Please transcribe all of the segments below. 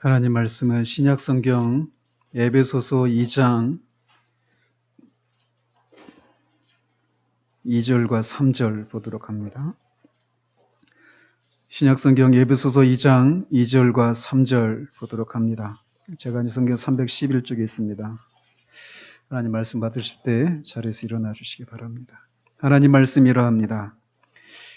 하나님 말씀은 신약성경 에베소서 2장 2절과 3절 보도록 합니다. 신약성경 에베소서 2장 2절과 3절 보도록 합니다. 제가 성경 311쪽에 있습니다. 하나님 말씀 받으실 때 자리에서 일어나 주시기 바랍니다. 하나님 말씀 이러합니다.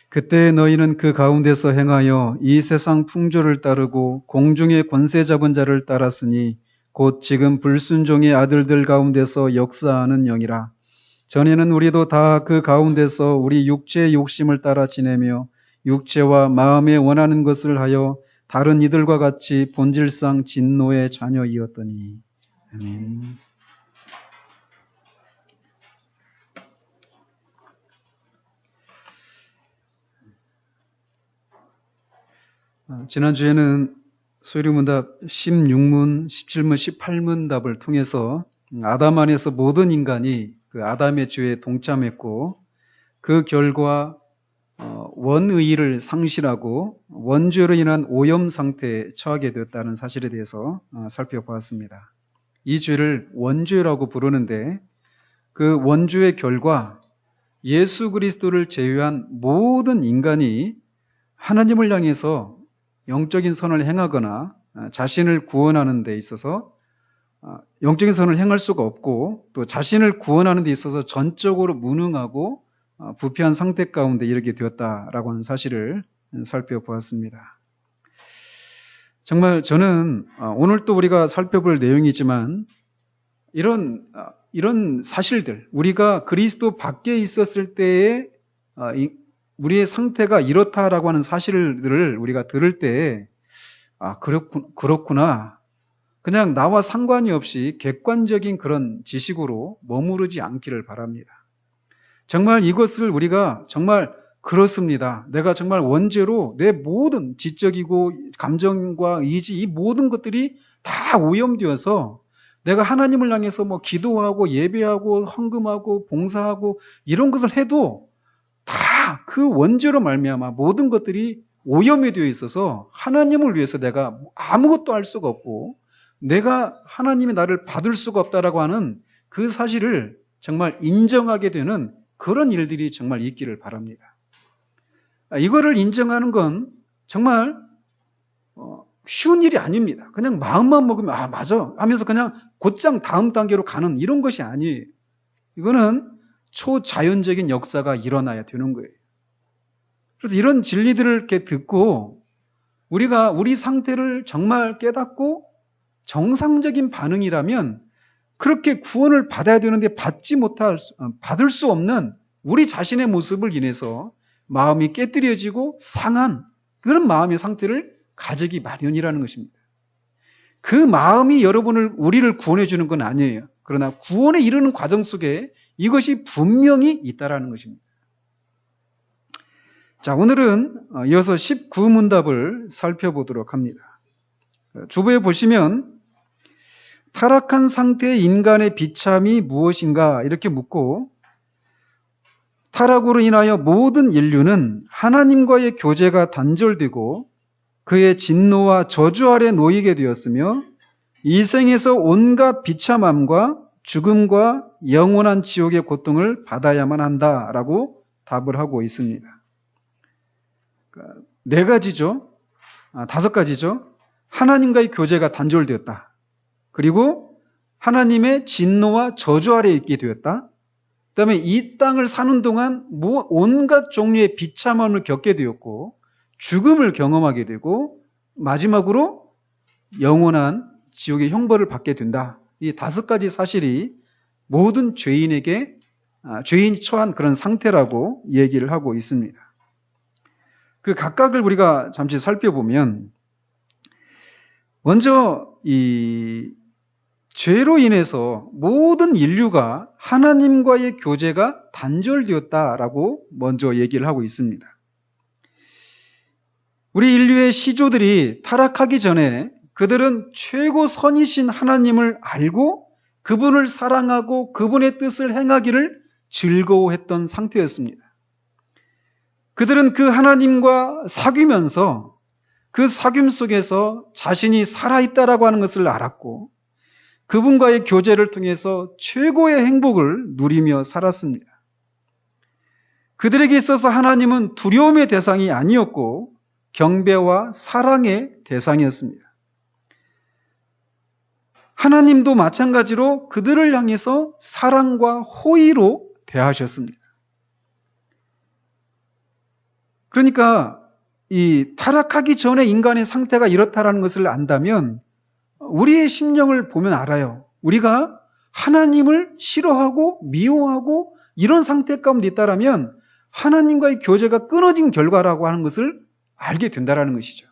그때 너희는 그 가운데서 행하여 이 세상 풍조를 따르고 공중의 권세 잡은 자를 따랐으니 곧 지금 불순종의 아들들 가운데서 역사하는 영이라. 전에는 우리도 다 그 가운데서 우리 육체의 욕심을 따라 지내며 육체와 마음에 원하는 것을 하여 다른 이들과 같이 본질상 진노의 자녀이었더니. 아멘. 지난주에는 소리문답 16문, 17문, 18문답을 통해서 아담 안에서 모든 인간이 그 아담의 죄에 동참했고 그 결과 원의를 상실하고 원죄로 인한 오염 상태에 처하게 되었다는 사실에 대해서 살펴보았습니다. 이 죄를 원죄라고 부르는데 그 원죄의 결과 예수 그리스도를 제외한 모든 인간이 하나님을 향해서 영적인 선을 행하거나 자신을 구원하는 데 있어서 영적인 선을 행할 수가 없고 또 자신을 구원하는 데 있어서 전적으로 무능하고 부패한 상태 가운데 이르게 되었다라고 하는 사실을 살펴보았습니다. 정말 저는 오늘 또 우리가 살펴볼 내용이지만 이런 사실들, 우리가 그리스도 밖에 있었을 때의 우리의 상태가 이렇다라고 하는 사실들을 우리가 들을 때 그렇구나. 그냥 나와 상관이 없이 객관적인 그런 지식으로 머무르지 않기를 바랍니다. 정말 이것을 우리가 정말 그렇습니다. 내가 정말 원죄로 내 모든 지적이고 감정과 의지 이 모든 것들이 다 오염되어서 내가 하나님을 향해서 기도하고 예배하고 헌금하고 봉사하고 이런 것을 해도 다 그 원죄로 말미암아 모든 것들이 오염이 되어 있어서 하나님을 위해서 내가 아무것도 할 수가 없고 내가 하나님이 나를 받을 수가 없다라고 하는 그 사실을 정말 인정하게 되는 그런 일들이 정말 있기를 바랍니다. 이거를 인정하는 건 정말 쉬운 일이 아닙니다. 그냥 마음만 먹으면 맞아 하면서 그냥 곧장 다음 단계로 가는 이런 것이 아니에요. 이거는 초자연적인 역사가 일어나야 되는 거예요. 그래서 이런 진리들을 이렇게 듣고 우리가 우리 상태를 정말 깨닫고 정상적인 반응이라면 그렇게 구원을 받아야 되는데 받을 수 없는 우리 자신의 모습을 인해서 마음이 깨뜨려지고 상한 그런 마음의 상태를 가지기 마련이라는 것입니다. 그 마음이 우리를 구원해 주는 건 아니에요. 그러나 구원에 이르는 과정 속에 이것이 분명히 있다라는 것입니다. 자, 오늘은 이어서 19문답을 살펴보도록 합니다. 주부에 보시면 타락한 상태의 인간의 비참이 무엇인가 이렇게 묻고 타락으로 인하여 모든 인류는 하나님과의 교제가 단절되고 그의 진노와 저주 아래 놓이게 되었으며 이 생에서 온갖 비참함과 죽음과 영원한 지옥의 고통을 받아야만 한다라고 답을 하고 있습니다. 네 가지죠. 5가지죠. 하나님과의 교제가 단절되었다. 그리고 하나님의 진노와 저주 아래에 있게 되었다. 그 다음에 이 땅을 사는 동안 온갖 종류의 비참함을 겪게 되었고 죽음을 경험하게 되고 마지막으로 영원한 지옥의 형벌을 받게 된다. 이 5가지 사실이 모든 죄인이 처한 그런 상태라고 얘기를 하고 있습니다. 그 각각을 우리가 잠시 살펴보면 먼저 이 죄로 인해서 모든 인류가 하나님과의 교제가 단절되었다라고 먼저 얘기를 하고 있습니다. 우리 인류의 시조들이 타락하기 전에 그들은 최고 선이신 하나님을 알고 그분을 사랑하고 그분의 뜻을 행하기를 즐거워했던 상태였습니다. 그들은 그 하나님과 사귀면서 그 사귐 속에서 자신이 살아있다라고 하는 것을 알았고 그분과의 교제를 통해서 최고의 행복을 누리며 살았습니다. 그들에게 있어서 하나님은 두려움의 대상이 아니었고 경배와 사랑의 대상이었습니다. 하나님도 마찬가지로 그들을 향해서 사랑과 호의로 대하셨습니다. 그러니까 이 타락하기 전에 인간의 상태가 이렇다라는 것을 안다면 우리의 심령을 보면 알아요. 우리가 하나님을 싫어하고 미워하고 이런 상태 가운데 있다라면 하나님과의 교제가 끊어진 결과라고 하는 것을 알게 된다라는 것이죠.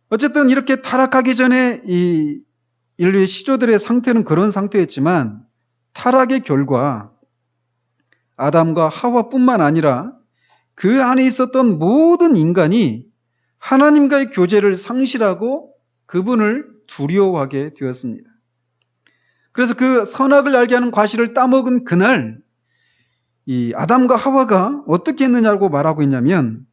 어쨌든 이렇게 타락하기 전에 이 인류의 시조들의 상태는 그런 상태였지만 타락의 결과 아담과 하와뿐만 아니라 그 안에 있었던 모든 인간이 하나님과의 교제를 상실하고 그분을 두려워하게 되었습니다. 그래서 그 선악을 알게 하는 과실을 따먹은 그날 이 아담과 하와가 어떻게 했느냐고 말하고 있냐면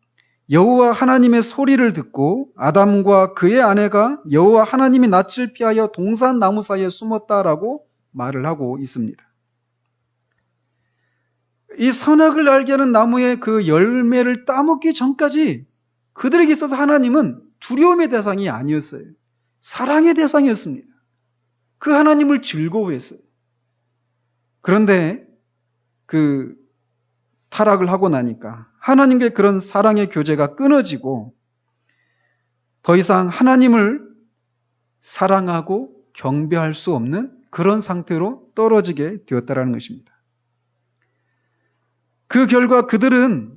여호와 하나님의 소리를 듣고 아담과 그의 아내가 여호와 하나님의 낯을 피하여 동산 나무 사이에 숨었다라고 말을 하고 있습니다. 이 선악을 알게 하는 나무의 그 열매를 따먹기 전까지 그들에게 있어서 하나님은 두려움의 대상이 아니었어요. 사랑의 대상이었습니다. 그 하나님을 즐거워했어요. 그런데 그 타락을 하고 나니까 하나님과의 그런 사랑의 교제가 끊어지고 더 이상 하나님을 사랑하고 경배할 수 없는 그런 상태로 떨어지게 되었다는 것입니다. 그 결과 그들은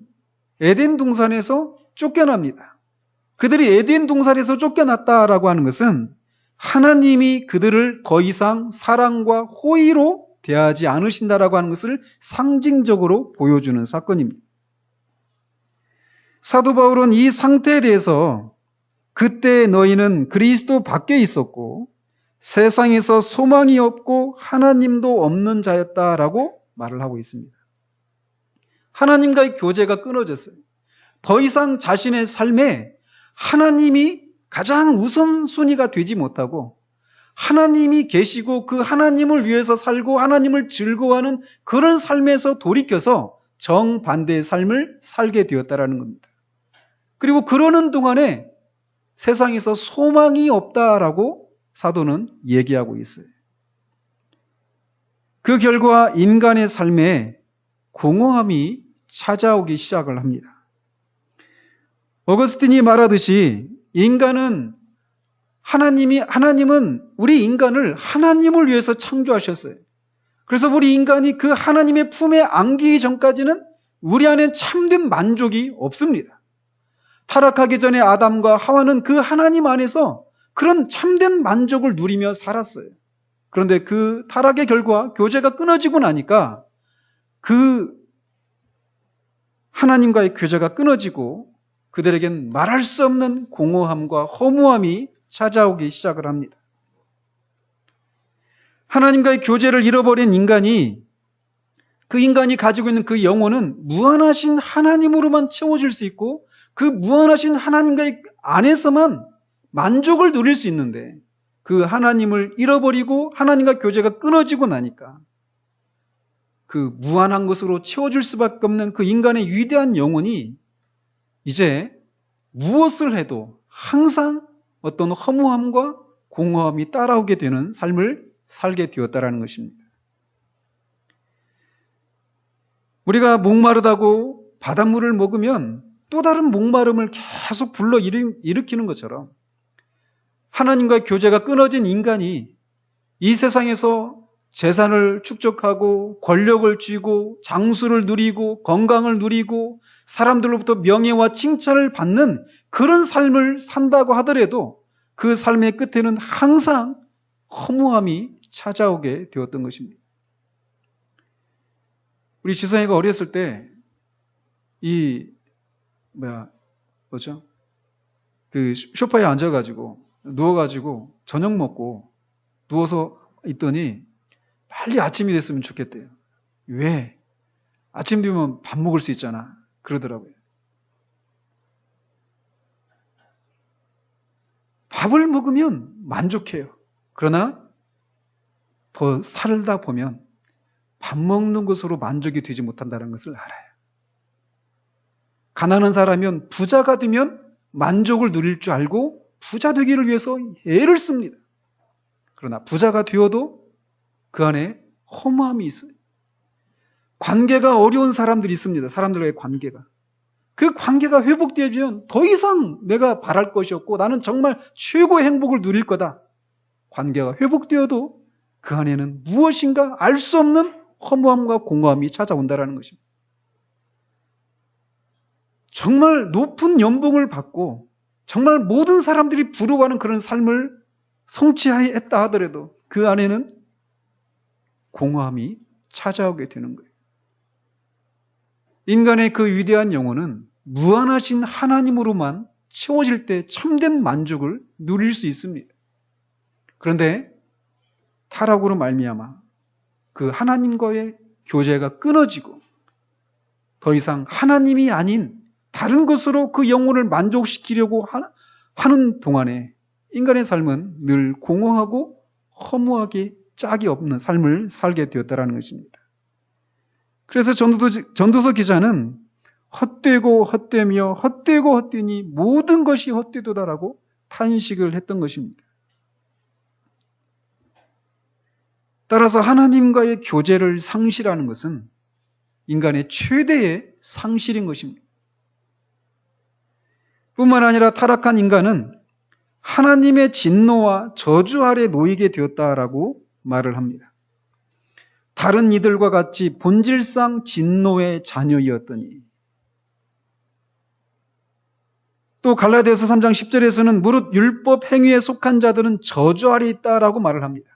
에덴 동산에서 쫓겨납니다. 그들이 에덴 동산에서 쫓겨났다라고 하는 것은 하나님이 그들을 더 이상 사랑과 호의로 대하지 않으신다라고 하는 것을 상징적으로 보여주는 사건입니다. 사도 바울은 이 상태에 대해서 그때 너희는 그리스도 밖에 있었고 세상에서 소망이 없고 하나님도 없는 자였다라고 말을 하고 있습니다. 하나님과의 교제가 끊어졌어요. 더 이상 자신의 삶에 하나님이 가장 우선순위가 되지 못하고 하나님이 계시고 그 하나님을 위해서 살고 하나님을 즐거워하는 그런 삶에서 돌이켜서 정반대의 삶을 살게 되었다라는 겁니다. 그리고 그러는 동안에 세상에서 소망이 없다라고 사도는 얘기하고 있어요. 그 결과 인간의 삶에 공허함이 찾아오기 시작을 합니다. 어거스틴이 말하듯이 하나님은 우리 인간을 하나님을 위해서 창조하셨어요. 그래서 우리 인간이 그 하나님의 품에 안기기 전까지는 우리 안에 참된 만족이 없습니다. 타락하기 전에 아담과 하와는 그 하나님 안에서 그런 참된 만족을 누리며 살았어요. 그런데 그 타락의 결과 교제가 끊어지고 나니까 그 하나님과의 교제가 끊어지고 그들에겐 말할 수 없는 공허함과 허무함이 찾아오기 시작을 합니다. 하나님과의 교제를 잃어버린 인간이 그 인간이 가지고 있는 그 영혼은 무한하신 하나님으로만 채워질 수 있고 그 무한하신 하나님과의 안에서만 만족을 누릴 수 있는데 그 하나님을 잃어버리고 하나님과 교제가 끊어지고 나니까 그 무한한 것으로 채워줄 수밖에 없는 그 인간의 위대한 영혼이 이제 무엇을 해도 항상 어떤 허무함과 공허함이 따라오게 되는 삶을 살게 되었다라는 것입니다. 우리가 목마르다고 바닷물을 먹으면 또 다른 목마름을 계속 불러 일으키는 것처럼 하나님과 교제가 끊어진 인간이 이 세상에서 재산을 축적하고 권력을 쥐고 장수를 누리고 건강을 누리고 사람들로부터 명예와 칭찬을 받는 그런 삶을 산다고 하더라도 그 삶의 끝에는 항상 허무함이 찾아오게 되었던 것입니다. 우리 지성이가 어렸을 때 그 소파에 앉아가지고 누워가지고 저녁 먹고 누워서 있더니 빨리 아침이 됐으면 좋겠대요. 왜? 아침 되면 밥 먹을 수 있잖아. 그러더라고요. 밥을 먹으면 만족해요. 그러나 더 살다 보면 밥 먹는 것으로 만족이 되지 못한다는 것을 알아요. 가난한 사람이면 부자가 되면 만족을 누릴 줄 알고 부자 되기를 위해서 애를 씁니다. 그러나 부자가 되어도 그 안에 허무함이 있어요. 관계가 어려운 사람들이 있습니다. 사람들과의 관계가. 그 관계가 회복되면 더 이상 내가 바랄 것이 없고 나는 정말 최고의 행복을 누릴 거다. 관계가 회복되어도 그 안에는 무엇인가 알 수 없는 허무함과 공허함이 찾아온다는 것입니다. 정말 높은 연봉을 받고 정말 모든 사람들이 부러워하는 그런 삶을 성취했다 하더라도 그 안에는 공허함이 찾아오게 되는 거예요. 인간의 그 위대한 영혼은 무한하신 하나님으로만 채워질 때 참된 만족을 누릴 수 있습니다. 그런데 타락으로 말미암아 그 하나님과의 교제가 끊어지고 더 이상 하나님이 아닌 다른 것으로 그 영혼을 만족시키려고 하는 동안에 인간의 삶은 늘 공허하고 허무하게 짝이 없는 삶을 살게 되었다는 것입니다. 그래서 전도서 기자는 헛되고 헛되며 헛되고 헛되니 모든 것이 헛되도다라고 탄식을 했던 것입니다. 따라서 하나님과의 교제를 상실하는 것은 인간의 최대의 상실인 것입니다. 뿐만 아니라 타락한 인간은 하나님의 진노와 저주 아래 놓이게 되었다라고 말을 합니다. 다른 이들과 같이 본질상 진노의 자녀이었더니 또 갈라디아서 3장 10절에서는 무릇 율법 행위에 속한 자들은 저주 아래 있다라고 말을 합니다.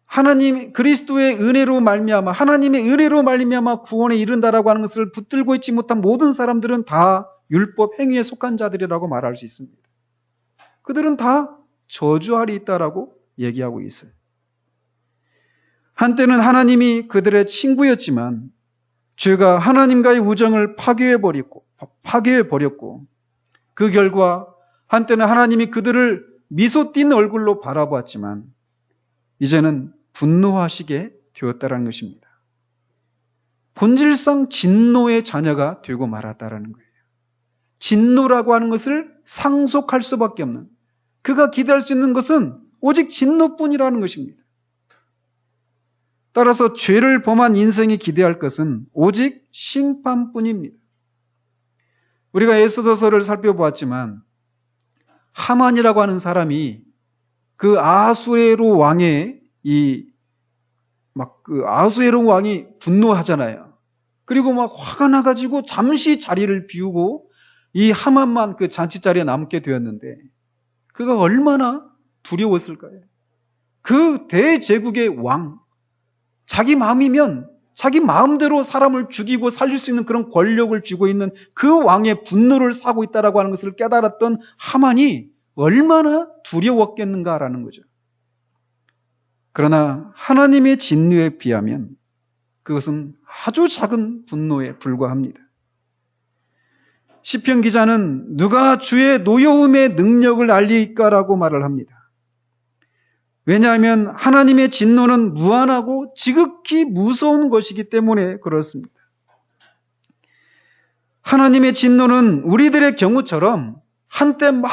하나님 그리스도의 은혜로 말미암아 하나님의 은혜로 말미암아 구원에 이른다라고 하는 것을 붙들고 있지 못한 모든 사람들은 다 율법 행위에 속한 자들이라고 말할 수 있습니다. 그들은 다 저주 아래 있다라고 얘기하고 있어요. 한때는 하나님이 그들의 친구였지만 죄가 하나님과의 우정을 파괴해버렸고 그 결과 한때는 하나님이 그들을 미소 띈 얼굴로 바라보았지만 이제는 분노하시게 되었다는 것입니다. 본질상 진노의 자녀가 되고 말았다는 거예요. 진노라고 하는 것을 상속할 수밖에 없는, 그가 기대할 수 있는 것은 오직 진노뿐이라는 것입니다. 따라서 죄를 범한 인생이 기대할 것은 오직 심판뿐입니다. 우리가 에스더서를 살펴보았지만 하만이라고 하는 사람이 그 아하수에로 왕의 아하수에로 왕이 분노하잖아요. 그리고 막 화가 나가지고 잠시 자리를 비우고 이 하만만 그 잔치 자리에 남게 되었는데 그가 얼마나 두려웠을까요? 그 대제국의 왕, 자기 마음이면 자기 마음대로 사람을 죽이고 살릴 수 있는 그런 권력을 쥐고 있는 그 왕의 분노를 사고 있다라고 하는 것을 깨달았던 하만이 얼마나 두려웠겠는가라는 거죠. 그러나 하나님의 진노에 비하면 그것은 아주 작은 분노에 불과합니다. 시편 기자는 누가 주의 노여움의 능력을 알리까라고 말을 합니다. 왜냐하면 하나님의 진노는 무한하고 지극히 무서운 것이기 때문에 그렇습니다. 하나님의 진노는 우리들의 경우처럼 한때 막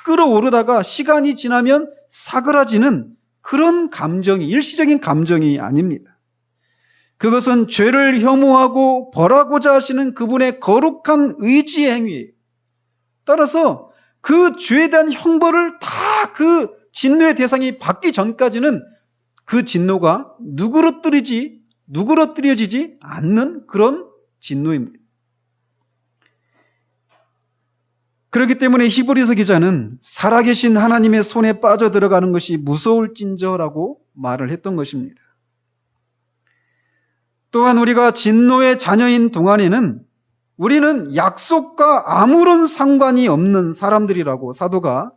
끓어오르다가 시간이 지나면 사그라지는 그런 감정이, 일시적인 감정이 아닙니다. 그것은 죄를 혐오하고 벌하고자 하시는 그분의 거룩한 의지의 행위예요. 따라서 그 죄에 대한 형벌을 다 그 진노의 대상이 받기 전까지는 그 진노가 누그러뜨려지지 않는 그런 진노입니다. 그렇기 때문에 히브리서 기자는 살아계신 하나님의 손에 빠져들어가는 것이 무서울진저라고 말을 했던 것입니다. 또한 우리가 진노의 자녀인 동안에는 우리는 약속과 아무런 상관이 없는 사람들이라고 사도가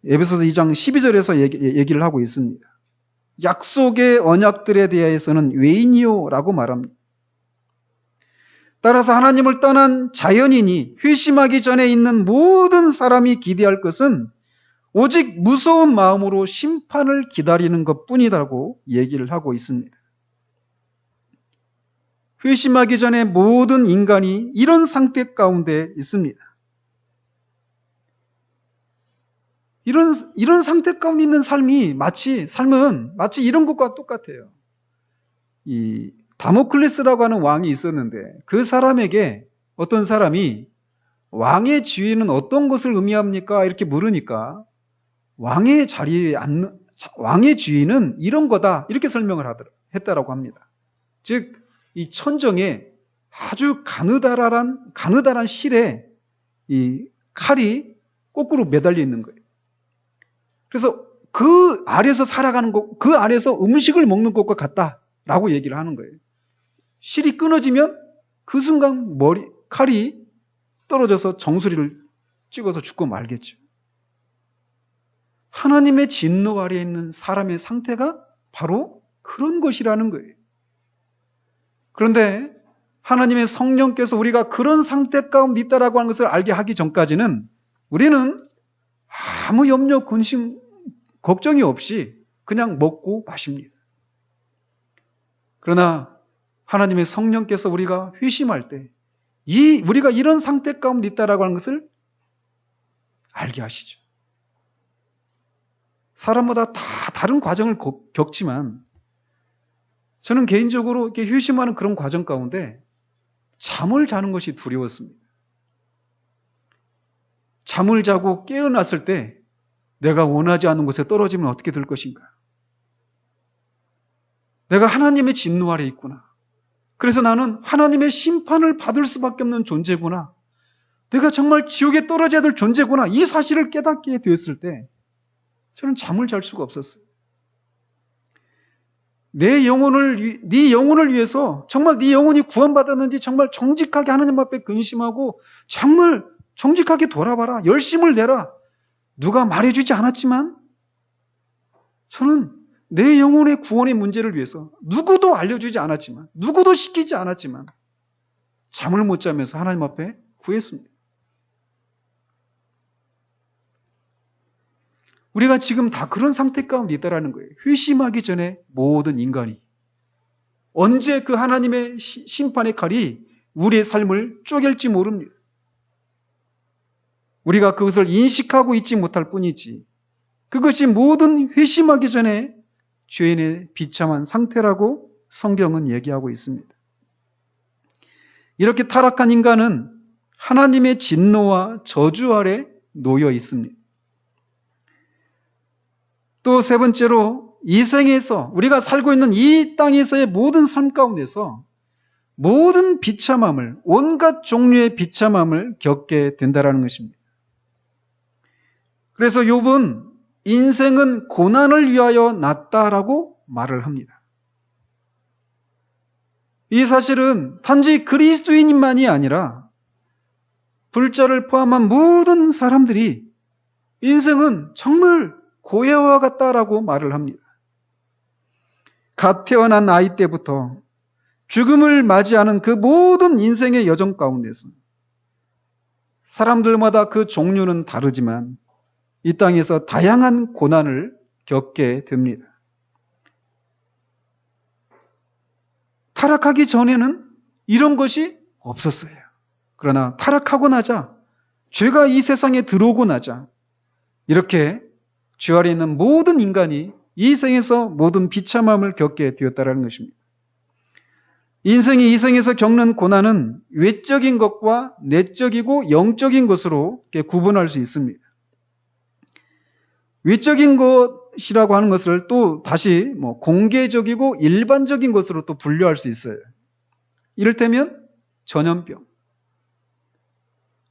에베소서 2장 12절에서 얘기를 하고 있습니다. 약속의 언약들에 대해서는 외인이요라고 말합니다. 따라서 하나님을 떠난 자연인이 회심하기 전에 있는 모든 사람이 기대할 것은 오직 무서운 마음으로 심판을 기다리는 것뿐이라고 얘기를 하고 있습니다. 회심하기 전에 모든 인간이 이런 상태 가운데 있습니다. 이런 상태 가운데 있는 삶은 마치 이런 것과 똑같아요. 이 다모클레스라고 하는 왕이 있었는데 그 사람에게 어떤 사람이 왕의 지위는 어떤 것을 의미합니까? 이렇게 물으니까 왕의 지위는 이런 거다 이렇게 설명을 했다라고 합니다. 즉 이 천정에 아주 가느다란 실에 이 칼이 거꾸로 매달려 있는 거예요. 그래서 그 아래에서 살아가는 것, 그 아래에서 음식을 먹는 것과 같다라고 얘기를 하는 거예요. 실이 끊어지면 그 순간 칼이 떨어져서 정수리를 찍어서 죽고 말겠죠. 하나님의 진노 아래에 있는 사람의 상태가 바로 그런 것이라는 거예요. 그런데 하나님의 성령께서 우리가 그런 상태 가운데 있다라고 하는 것을 알게 하기 전까지는 우리는 아무 염려, 근심, 걱정이 없이 그냥 먹고 마십니다. 그러나 하나님의 성령께서 우리가 회심할 때 우리가 이런 상태 가운데 있다라고 하는 것을 알게 하시죠. 사람마다 다 다른 과정을 겪지만 저는 개인적으로 이렇게 회심하는 그런 과정 가운데 잠을 자는 것이 두려웠습니다. 잠을 자고 깨어났을 때 내가 원하지 않는 곳에 떨어지면 어떻게 될 것인가? 내가 하나님의 진노 아래 있구나. 그래서 나는 하나님의 심판을 받을 수밖에 없는 존재구나. 내가 정말 지옥에 떨어져야 될 존재구나. 이 사실을 깨닫게 되었을 때 저는 잠을 잘 수가 없었어요. 네 영혼을 위해서 정말 네 영혼이 구원받았는지 정말 정직하게 하나님 앞에 근심하고 정말 정직하게 돌아봐라. 열심을 내라. 누가 말해주지 않았지만 저는 내 영혼의 구원의 문제를 위해서 누구도 알려주지 않았지만 누구도 시키지 않았지만 잠을 못 자면서 하나님 앞에 구했습니다. 우리가 지금 다 그런 상태 가운데 있다라는 거예요. 회심하기 전에 모든 인간이 언제 그 하나님의 심판의 칼이 우리의 삶을 쪼갤지 모릅니다. 우리가 그것을 인식하고 있지 못할 뿐이지 그것이 모든 회심하기 전에 죄인의 비참한 상태라고 성경은 얘기하고 있습니다. 이렇게 타락한 인간은 하나님의 진노와 저주 아래 놓여 있습니다. 또 세 번째로 이 생에서 우리가 살고 있는 이 땅에서의 모든 삶 가운데서 모든 비참함을 온갖 종류의 비참함을 겪게 된다는 것입니다. 그래서 욥은 인생은 고난을 위하여 났다라고 말을 합니다. 이 사실은 단지 그리스도인만이 아니라 불자를 포함한 모든 사람들이 인생은 정말 고해와 같다라고 말을 합니다. 갓 태어난 아이 때부터 죽음을 맞이하는 그 모든 인생의 여정 가운데서 사람들마다 그 종류는 다르지만 이 땅에서 다양한 고난을 겪게 됩니다. 타락하기 전에는 이런 것이 없었어요. 그러나 타락하고 나자, 죄가 이 세상에 들어오고 나자 이렇게 죄 아래 있는 모든 인간이 이 생에서 모든 비참함을 겪게 되었다는 것입니다. 인생이 이 생에서 겪는 고난은 외적인 것과 내적이고 영적인 것으로 구분할 수 있습니다. 외적인 것이라고 하는 것을 또 다시 공개적이고 일반적인 것으로 또 분류할 수 있어요. 이를테면 전염병,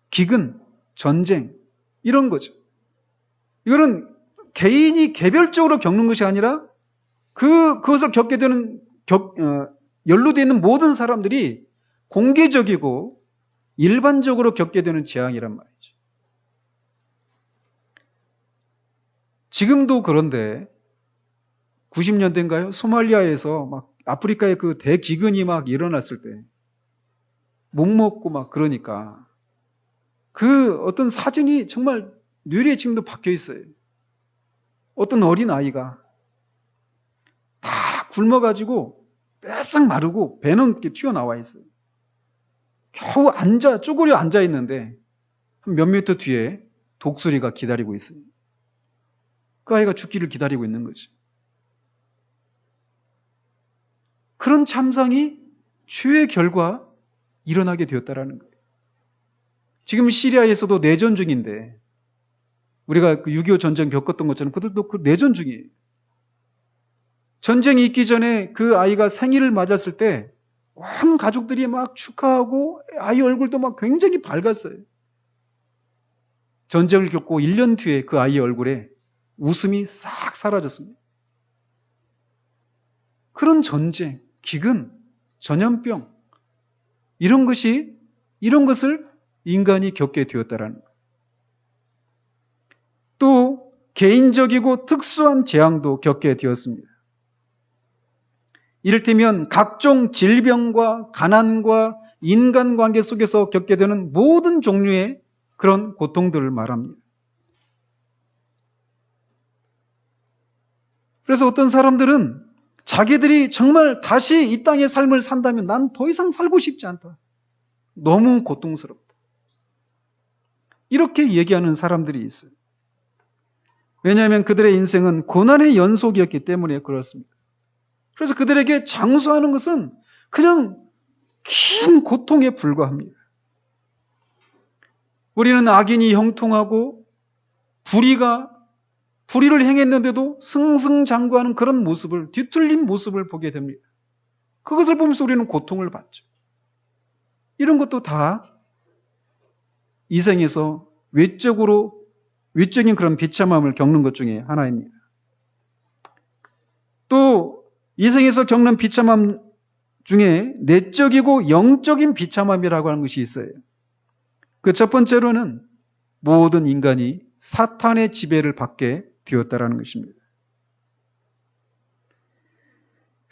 기근, 전쟁 이런 거죠. 이거는 개인이 개별적으로 겪는 것이 아니라 그것을 겪게 되는 연루되어 있는 모든 사람들이 공개적이고 일반적으로 겪게 되는 재앙이란 말이죠. 지금도 그런데 90년대인가요? 소말리아에서 막 아프리카에 그 대기근이 막 일어났을 때 못 먹고 막 그러니까 그 어떤 사진이 정말 뇌리에 지금도 박혀 있어요. 어떤 어린 아이가 다 굶어가지고 빼싹 마르고 배는 이렇게 튀어나와 있어요. 겨우 쪼그려 앉아 있는데 한 몇 미터 뒤에 독수리가 기다리고 있어요. 그 아이가 죽기를 기다리고 있는 거죠. 그런 참상이 죄의 결과 일어나게 되었다라는 거예요. 지금 시리아에서도 내전 중인데 우리가 그 6.25 전쟁 겪었던 것처럼 그들도 그 내전 중이에요. 전쟁이 있기 전에 그 아이가 생일을 맞았을 때 온 가족들이 막 축하하고 아이 얼굴도 막 굉장히 밝았어요. 전쟁을 겪고 1년 뒤에 그 아이의 얼굴에 웃음이 싹 사라졌습니다. 그런 전쟁, 기근, 전염병 이런 것을 인간이 겪게 되었다라는 거예요. 또 개인적이고 특수한 재앙도 겪게 되었습니다. 이를테면 각종 질병과 가난과 인간관계 속에서 겪게 되는 모든 종류의 그런 고통들을 말합니다. 그래서 어떤 사람들은 자기들이 정말 다시 이 땅의 삶을 산다면 난 더 이상 살고 싶지 않다. 너무 고통스럽다. 이렇게 얘기하는 사람들이 있어요. 왜냐하면 그들의 인생은 고난의 연속이었기 때문에 그렇습니다. 그래서 그들에게 장수하는 것은 그냥 긴 고통에 불과합니다. 우리는 악인이 형통하고 불의를 행했는데도 승승장구하는 그런 모습을, 뒤틀린 모습을 보게 됩니다. 그것을 보면서 우리는 고통을 받죠. 이런 것도 다 이 생에서 외적인 그런 비참함을 겪는 것 중에 하나입니다. 또 이 생에서 겪는 비참함 중에 내적이고 영적인 비참함이라고 하는 것이 있어요. 그 첫 번째로는 모든 인간이 사탄의 지배를 받게 되었다라는 것입니다.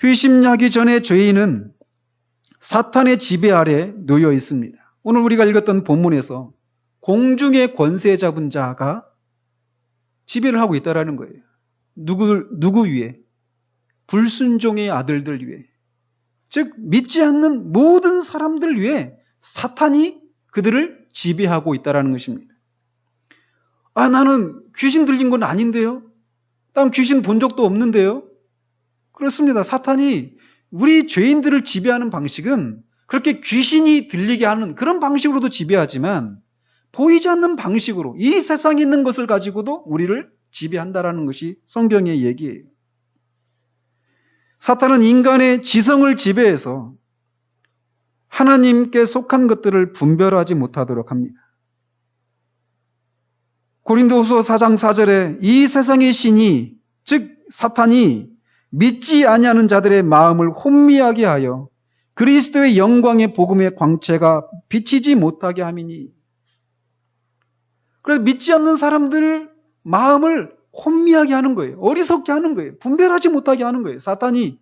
회심하기 전에 죄인은 사탄의 지배 아래 놓여 있습니다. 오늘 우리가 읽었던 본문에서 공중의 권세 잡은 자가 지배를 하고 있다라는 거예요. 누구 위에? 불순종의 아들들 위에. 즉 믿지 않는 모든 사람들 위에 사탄이 그들을 지배하고 있다라는 것입니다. 나는 귀신 들린 건 아닌데요. 난 귀신 본 적도 없는데요. 그렇습니다. 사탄이 우리 죄인들을 지배하는 방식은 그렇게 귀신이 들리게 하는 그런 방식으로도 지배하지만 보이지 않는 방식으로 이 세상에 있는 것을 가지고도 우리를 지배한다라는 것이 성경의 얘기예요. 사탄은 인간의 지성을 지배해서 하나님께 속한 것들을 분별하지 못하도록 합니다. 고린도후서 4장 4절에 이 세상의 신이 즉 사탄이 믿지 아니하는 자들의 마음을 혼미하게 하여 그리스도의 영광의 복음의 광채가 비치지 못하게 함이니. 그래서 믿지 않는 사람들의 마음을 혼미하게 하는 거예요. 어리석게 하는 거예요. 분별하지 못하게 하는 거예요. 사탄이.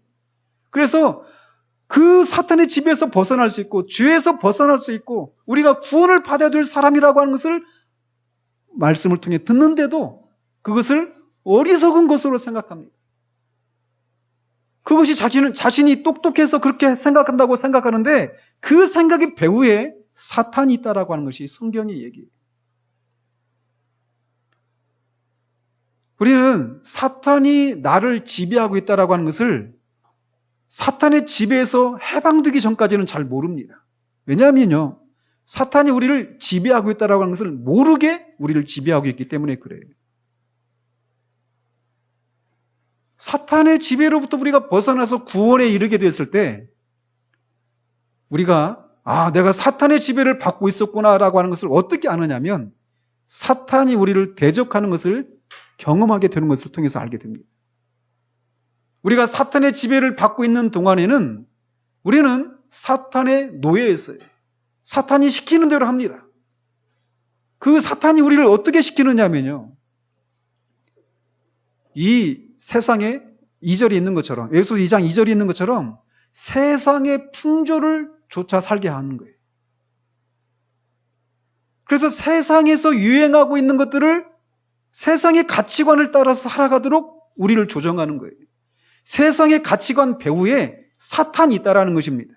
그래서 그 사탄의 지배에서 벗어날 수 있고 죄에서 벗어날 수 있고 우리가 구원을 받아야 될 사람이라고 하는 것을 말씀을 통해 듣는데도 그것을 어리석은 것으로 생각합니다. 그것이 자신이 똑똑해서 그렇게 생각한다고 생각하는데 그 생각의 배후에 사탄이 있다라고 하는 것이 성경의 얘기예요. 우리는 사탄이 나를 지배하고 있다라고 하는 것을 사탄의 지배에서 해방되기 전까지는 잘 모릅니다. 왜냐하면요, 사탄이 우리를 지배하고 있다라고 하는 것을 모르게 우리를 지배하고 있기 때문에 그래요. 사탄의 지배로부터 우리가 벗어나서 구원에 이르게 됐을 때 우리가 내가 사탄의 지배를 받고 있었구나라고 하는 것을 어떻게 아느냐면 사탄이 우리를 대적하는 것을 경험하게 되는 것을 통해서 알게 됩니다. 우리가 사탄의 지배를 받고 있는 동안에는 우리는 사탄의 노예였어요. 사탄이 시키는 대로 합니다. 그 사탄이 우리를 어떻게 시키느냐면요. 이 세상에 2절이 있는 것처럼, 에베소서 2장 2절이 있는 것처럼 세상의 풍조를 조차 살게 하는 거예요. 그래서 세상에서 유행하고 있는 것들을 세상의 가치관을 따라서 살아가도록 우리를 조정하는 거예요. 세상의 가치관 배후에 사탄이 있다라는 것입니다.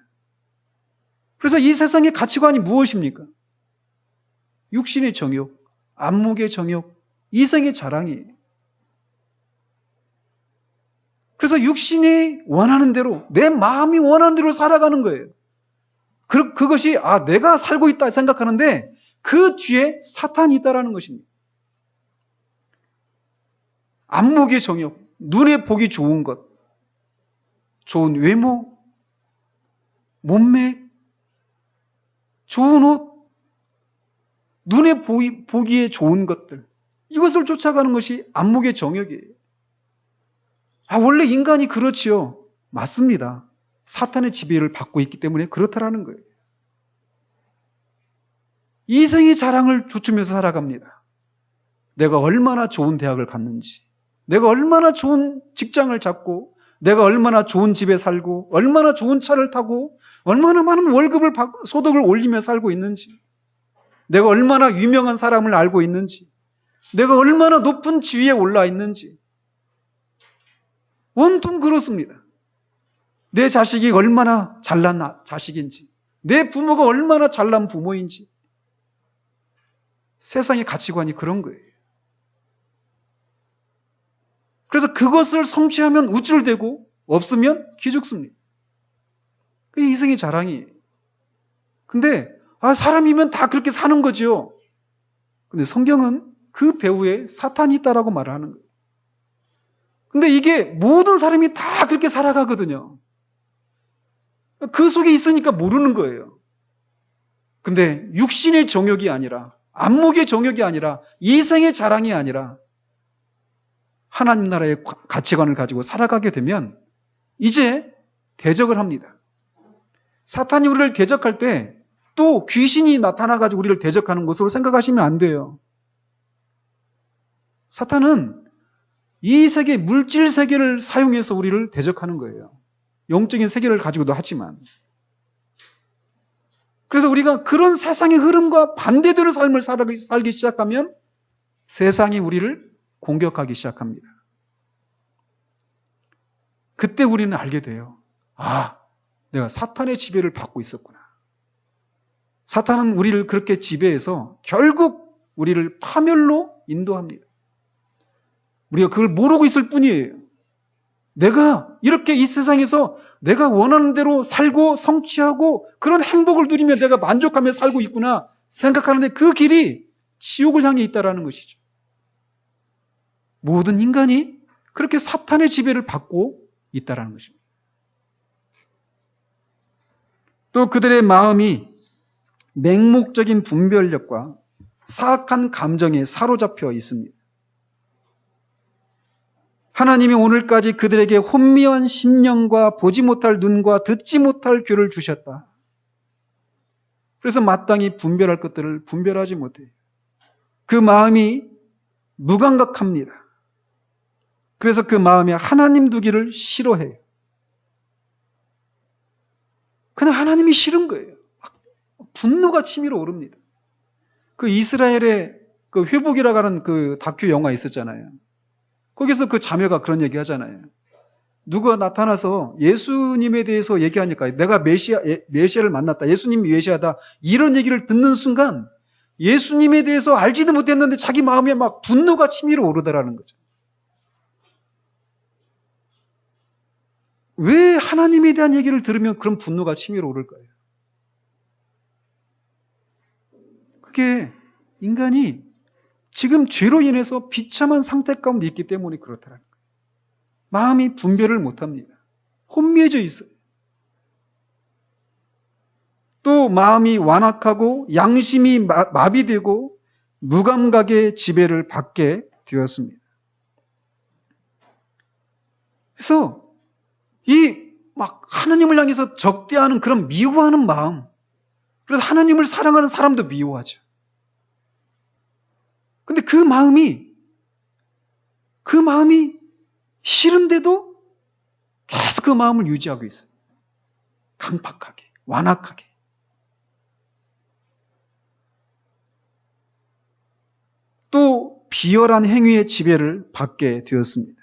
그래서 이 세상의 가치관이 무엇입니까? 육신의 정욕, 안목의 정욕, 이생의 자랑이에요. 그래서 육신이 원하는 대로, 내 마음이 원하는 대로 살아가는 거예요. 그것이 내가 살고 있다 생각하는데 그 뒤에 사탄이 있다라는 것입니다. 안목의 정욕, 눈에 보기 좋은 것, 좋은 외모, 몸매, 좋은 옷, 눈에 보기에 좋은 것들, 이것을 쫓아가는 것이 안목의 정욕이에요. 원래 인간이 그렇지요. 맞습니다. 사탄의 지배를 받고 있기 때문에 그렇다라는 거예요. 이생의 자랑을 쫓으면서 살아갑니다. 내가 얼마나 좋은 대학을 갔는지, 내가 얼마나 좋은 직장을 잡고, 내가 얼마나 좋은 집에 살고, 얼마나 좋은 차를 타고, 얼마나 많은 소득을 올리며 살고 있는지, 내가 얼마나 유명한 사람을 알고 있는지, 내가 얼마나 높은 지위에 올라 있는지, 온통 그렇습니다. 내 자식이 얼마나 잘난 자식인지, 내 부모가 얼마나 잘난 부모인지. 세상의 가치관이 그런 거예요. 그래서 그것을 성취하면 우쭐대고 없으면 기죽습니다. 그게 이생의 자랑이에요. 근데 사람이면 다 그렇게 사는 거죠. 근데 성경은 그 배후에 사탄이 있다라고 말을 하는 거예요. 근데 이게 모든 사람이 다 그렇게 살아가거든요. 그 속에 있으니까 모르는 거예요. 근데 육신의 정욕이 아니라, 안목의 정욕이 아니라, 이생의 자랑이 아니라 하나님 나라의 가치관을 가지고 살아가게 되면 이제 대적을 합니다. 사탄이 우리를 대적할 때 또 귀신이 나타나가지고 우리를 대적하는 것으로 생각하시면 안 돼요. 사탄은 이 세계, 물질 세계를 사용해서 우리를 대적하는 거예요. 영적인 세계를 가지고도 하지만. 그래서 우리가 그런 세상의 흐름과 반대되는 삶을 살기 시작하면 세상이 우리를 공격하기 시작합니다. 그때 우리는 알게 돼요. 내가 사탄의 지배를 받고 있었구나. 사탄은 우리를 그렇게 지배해서 결국 우리를 파멸로 인도합니다. 우리가 그걸 모르고 있을 뿐이에요. 내가 이렇게 이 세상에서 내가 원하는 대로 살고 성취하고 그런 행복을 누리며 내가 만족하며 살고 있구나 생각하는데 그 길이 지옥을 향해 있다라는 것이죠. 모든 인간이 그렇게 사탄의 지배를 받고 있다라는 것입니다. 또 그들의 마음이 맹목적인 분별력과 사악한 감정에 사로잡혀 있습니다. 하나님이 오늘까지 그들에게 혼미한 심령과 보지 못할 눈과 듣지 못할 귀를 주셨다. 그래서 마땅히 분별할 것들을 분별하지 못해요. 그 마음이 무감각합니다. 그래서 그 마음에 하나님 두기를 싫어해요. 그냥 하나님이 싫은 거예요. 분노가 치밀어 오릅니다. 그 이스라엘의 그 회복이라고 하는 그 다큐 영화 있었잖아요. 거기서 그 자매가 그런 얘기 하잖아요. 누가 나타나서 예수님에 대해서 얘기하니까 내가 메시아를 만났다. 예수님이 메시아다. 이런 얘기를 듣는 순간 예수님에 대해서 알지도 못했는데 자기 마음에 막 분노가 치밀어 오르더라는 거죠. 왜 하나님에 대한 얘기를 들으면 그런 분노가 치밀어 오를까요? 그게 인간이 지금 죄로 인해서 비참한 상태 가운데 있기 때문에 그렇다는 거예요. 마음이 분별을 못합니다. 혼미해져 있어요. 또 마음이 완악하고 양심이 마비되고 무감각의 지배를 받게 되었습니다. 그래서 이 막 하나님을 향해서 적대하는 그런 미워하는 마음, 그래서 하나님을 사랑하는 사람도 미워하죠. 근데 그 마음이 싫은데도 계속 그 마음을 유지하고 있어요. 강팍하게, 완악하게. 또 비열한 행위의 지배를 받게 되었습니다.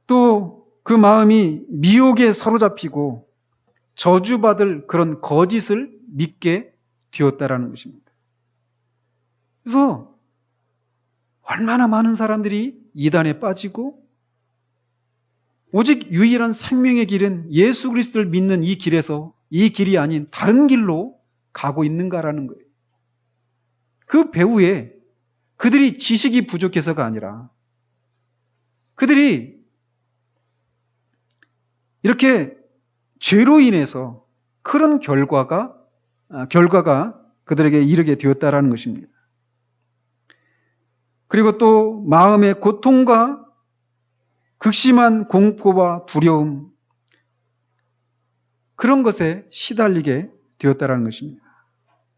또 그 마음이 미혹에 사로잡히고 저주받을 그런 거짓을 믿게 되었다라는 것입니다. 그래서 얼마나 많은 사람들이 이단에 빠지고 오직 유일한 생명의 길은 예수 그리스도를 믿는 이 길에서 이 길이 아닌 다른 길로 가고 있는가라는 거예요. 그 배후에 그들이 지식이 부족해서가 아니라 그들이 이렇게 죄로 인해서 그런 결과가 그들에게 이르게 되었다라는 것입니다. 그리고 또 마음의 고통과 극심한 공포와 두려움, 그런 것에 시달리게 되었다라는 것입니다.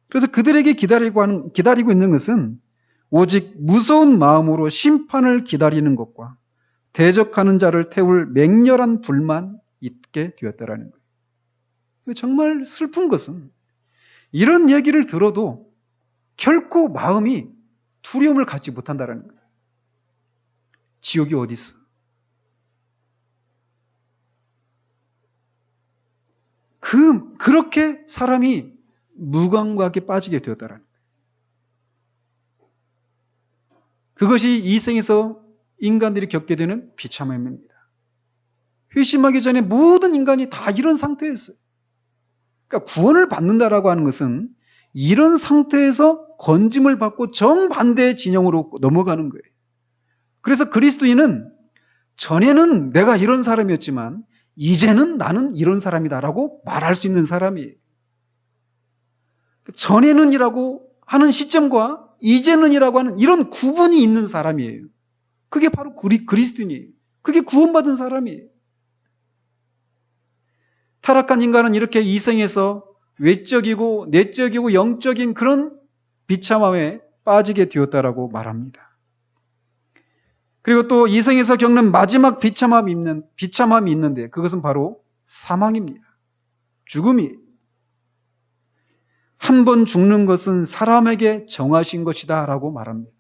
그래서 그들에게 기다리고 있는 것은 오직 무서운 마음으로 심판을 기다리는 것과 대적하는 자를 태울 맹렬한 불만 있게 되었다라는 거예요. 정말 슬픈 것은 이런 얘기를 들어도 결코 마음이 두려움을 갖지 못한다는 거예요. 지옥이 어디 있어? 그렇게 사람이 무감각에 빠지게 되었다는 거예요. 그것이 이 생에서 인간들이 겪게 되는 비참함입니다. 회심하기 전에 모든 인간이 다 이런 상태였어요. 그러니까 구원을 받는다라고 하는 것은 이런 상태에서 건짐을 받고 정반대의 진영으로 넘어가는 거예요. 그래서 그리스도인은 전에는 내가 이런 사람이었지만 이제는 나는 이런 사람이다라고 말할 수 있는 사람이에요. 전에는이라고 하는 시점과 이제는이라고 하는 이런 구분이 있는 사람이에요. 그게 바로 그리스도인이에요. 그게 구원받은 사람이에요. 타락한 인간은 이렇게 이 생에서 외적이고 내적이고 영적인 그런 비참함에 빠지게 되었다라고 말합니다. 그리고 또 이 생에서 겪는 마지막 비참함이 있는데 그것은 바로 사망입니다. 죽음이. 한 번 죽는 것은 사람에게 정하신 것이다 라고 말합니다.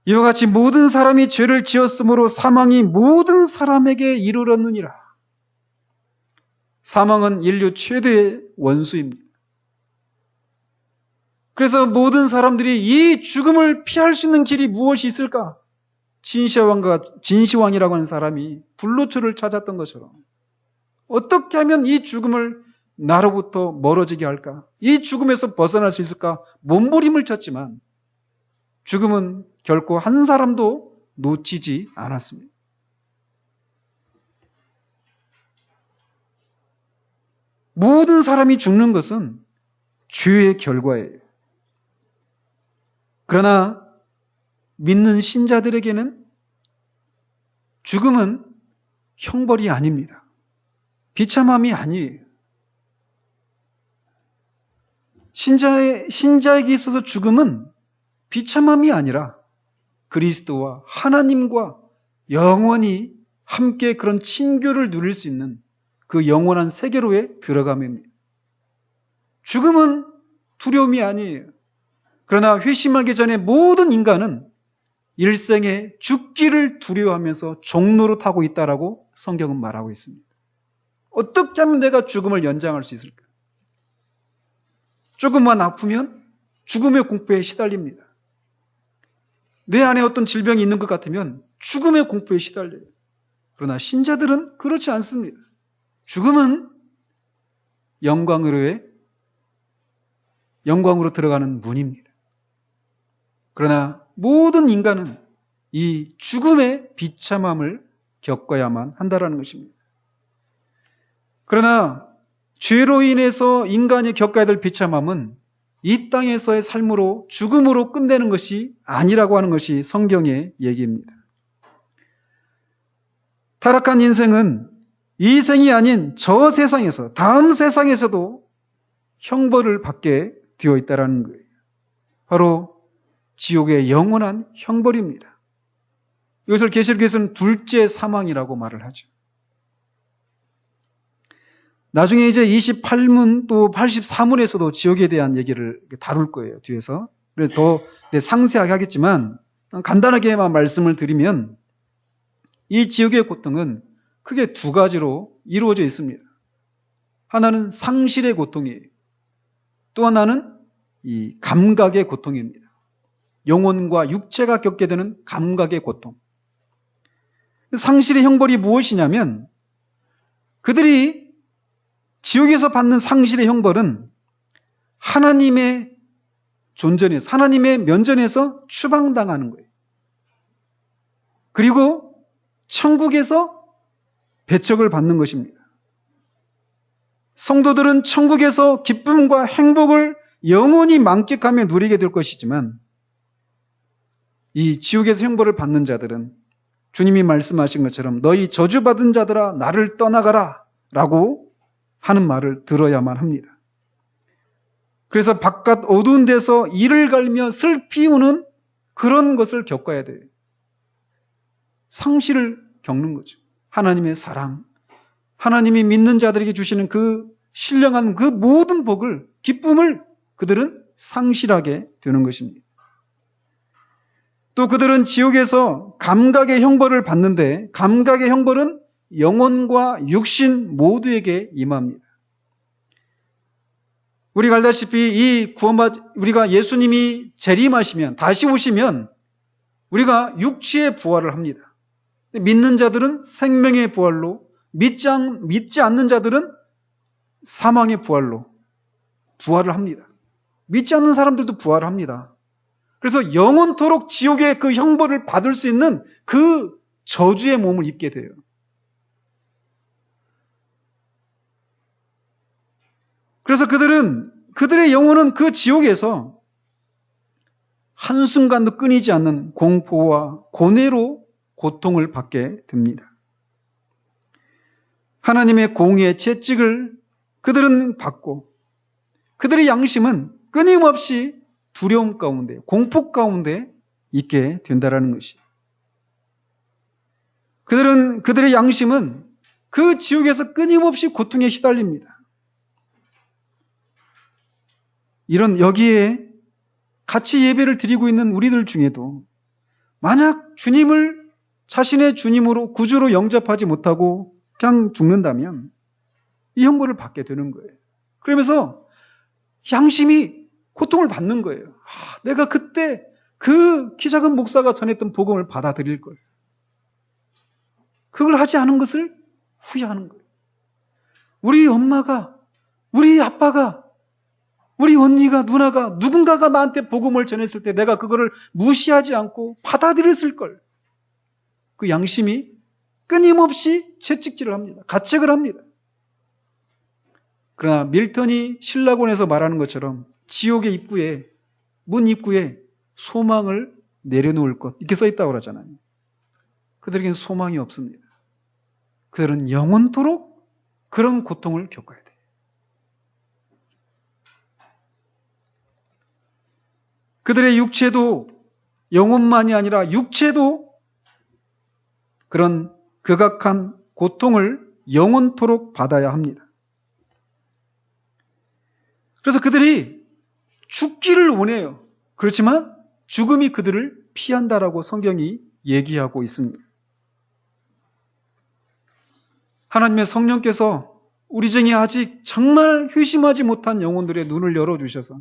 이와 같이 모든 사람이 죄를 지었으므로 사망이 모든 사람에게 이르렀느니라. 사망은 인류 최대의 원수입니다. 그래서 모든 사람들이 이 죽음을 피할 수 있는 길이 무엇이 있을까? 진시황이라고 하는 사람이 불로초를 찾았던 것처럼 어떻게 하면 이 죽음을 나로부터 멀어지게 할까? 이 죽음에서 벗어날 수 있을까? 몸부림을 쳤지만 죽음은 결코 한 사람도 놓치지 않았습니다. 모든 사람이 죽는 것은 죄의 결과예요. 그러나 믿는 신자들에게는 죽음은 형벌이 아닙니다. 비참함이 아니에요. 신자에게 있어서 죽음은 비참함이 아니라 그리스도와 하나님과 영원히 함께 그런 친교를 누릴 수 있는 그 영원한 세계로의 들어감입니다. 죽음은 두려움이 아니에요. 그러나 회심하기 전에 모든 인간은 일생에 죽기를 두려워하면서 종로로 타고 있다라고 성경은 말하고 있습니다. 어떻게 하면 내가 죽음을 연장할 수 있을까? 조금만 아프면 죽음의 공포에 시달립니다. 내 안에 어떤 질병이 있는 것 같으면 죽음의 공포에 시달려요. 그러나 신자들은 그렇지 않습니다. 죽음은 영광으로 들어가는 문입니다. 그러나 모든 인간은 이 죽음의 비참함을 겪어야만 한다는 것입니다. 그러나 죄로 인해서 인간이 겪어야 될 비참함은 이 땅에서의 삶으로 죽음으로 끝내는 것이 아니라고 하는 것이 성경의 얘기입니다. 타락한 인생은 이 생이 아닌 저 세상에서, 다음 세상에서도 형벌을 받게 되어 있다는 거예요. 바로 지옥의 영원한 형벌입니다. 이것을 계시록에서는 둘째 사망이라고 말을 하죠. 나중에 이제 28문 또 84문에서도 지옥에 대한 얘기를 다룰 거예요, 뒤에서. 그래서 더 상세하게 하겠지만, 간단하게만 말씀을 드리면, 이 지옥의 고통은 크게 두 가지로 이루어져 있습니다. 하나는 상실의 고통이에요. 또 하나는 이 감각의 고통입니다. 영혼과 육체가 겪게 되는 감각의 고통. 상실의 형벌이 무엇이냐면, 그들이 지옥에서 받는 상실의 형벌은 하나님의 존전에서, 하나님의 면전에서 추방당하는 거예요. 그리고 천국에서 배척을 받는 것입니다. 성도들은 천국에서 기쁨과 행복을 영원히 만끽하며 누리게 될 것이지만, 이 지옥에서 형벌을 받는 자들은 주님이 말씀하신 것처럼 너희 저주받은 자들아 나를 떠나가라 라고 하는 말을 들어야만 합니다. 그래서 바깥 어두운 데서 이를 갈며 슬피 우는 그런 것을 겪어야 돼요. 상실을 겪는 거죠. 하나님의 사랑, 하나님이 믿는 자들에게 주시는 그 신령한 그 모든 복을, 기쁨을 그들은 상실하게 되는 것입니다. 또 그들은 지옥에서 감각의 형벌을 받는데, 감각의 형벌은 영혼과 육신 모두에게 임합니다. 우리가 알다시피 우리가 예수님이 재림하시면, 다시 오시면 우리가 육체의 부활을 합니다. 믿는 자들은 생명의 부활로, 믿지 않는 자들은 사망의 부활로 부활을 합니다. 믿지 않는 사람들도 부활을 합니다. 그래서 영원토록 지옥의 그 형벌을 받을 수 있는 그 저주의 몸을 입게 돼요. 그래서 그들의 영혼은 그 지옥에서 한순간도 끊이지 않는 공포와 고뇌로 고통을 받게 됩니다. 하나님의 공의의 채찍을 그들은 받고, 그들의 양심은 끊임없이 두려움 가운데, 공포 가운데 있게 된다라는 것이에요. 그들의 양심은 그 지옥에서 끊임없이 고통에 시달립니다. 여기에 같이 예배를 드리고 있는 우리들 중에도 만약 주님을 자신의 주님으로, 구주로 영접하지 못하고 그냥 죽는다면 이 형벌을 받게 되는 거예요. 그러면서 양심이 고통을 받는 거예요. 내가 그때 그 키 작은 목사가 전했던 복음을 받아들일 걸. 그걸 하지 않은 것을 후회하는 거예요. 우리 엄마가, 우리 아빠가, 우리 언니가, 누나가, 누군가가 나한테 복음을 전했을 때 내가 그거를 무시하지 않고 받아들였을 걸. 그 양심이 끊임없이 채찍질을 합니다. 가책을 합니다. 그러나 밀턴이 신라곤에서 말하는 것처럼 지옥의 입구에, 문 입구에 소망을 내려놓을 것, 이렇게 써 있다고 그러잖아요. 그들에게는 소망이 없습니다. 그들은 영원토록 그런 고통을 겪어야 돼요. 그들의 육체도, 영혼만이 아니라 육체도 그런 극악한 고통을 영원토록 받아야 합니다. 그래서 그들이 죽기를 원해요. 그렇지만 죽음이 그들을 피한다라고 성경이 얘기하고 있습니다. 하나님의 성령께서 우리 중에 아직 정말 회심하지 못한 영혼들의 눈을 열어주셔서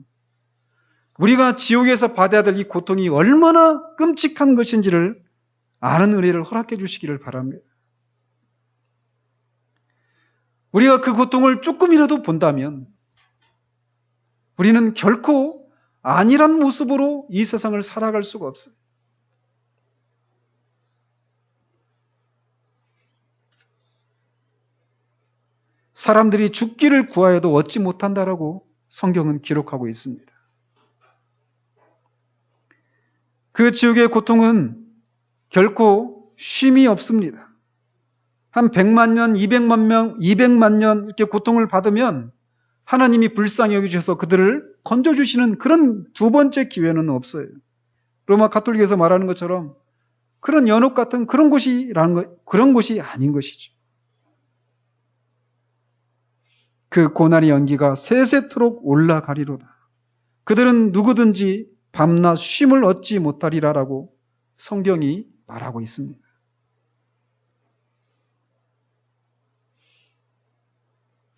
우리가 지옥에서 받아야 될 이 고통이 얼마나 끔찍한 것인지를 아는 은혜를 허락해 주시기를 바랍니다. 우리가 그 고통을 조금이라도 본다면 우리는 결코 아니란 모습으로 이 세상을 살아갈 수가 없어요. 사람들이 죽기를 구하여도 얻지 못한다라고 성경은 기록하고 있습니다. 그 지옥의 고통은 결코 쉼이 없습니다. 한 100만 년, 200만 년 이렇게 고통을 받으면 하나님이 불쌍히 여기셔서 그들을 건져주시는 그런 두 번째 기회는 없어요. 로마 가톨릭에서 말하는 것처럼 그런 연옥 같은 그런 곳이 아닌 것이죠. 그 고난의 연기가 세세토록 올라가리로다. 그들은 누구든지 밤낮 쉼을 얻지 못하리라라고 성경이 말하고 있습니다.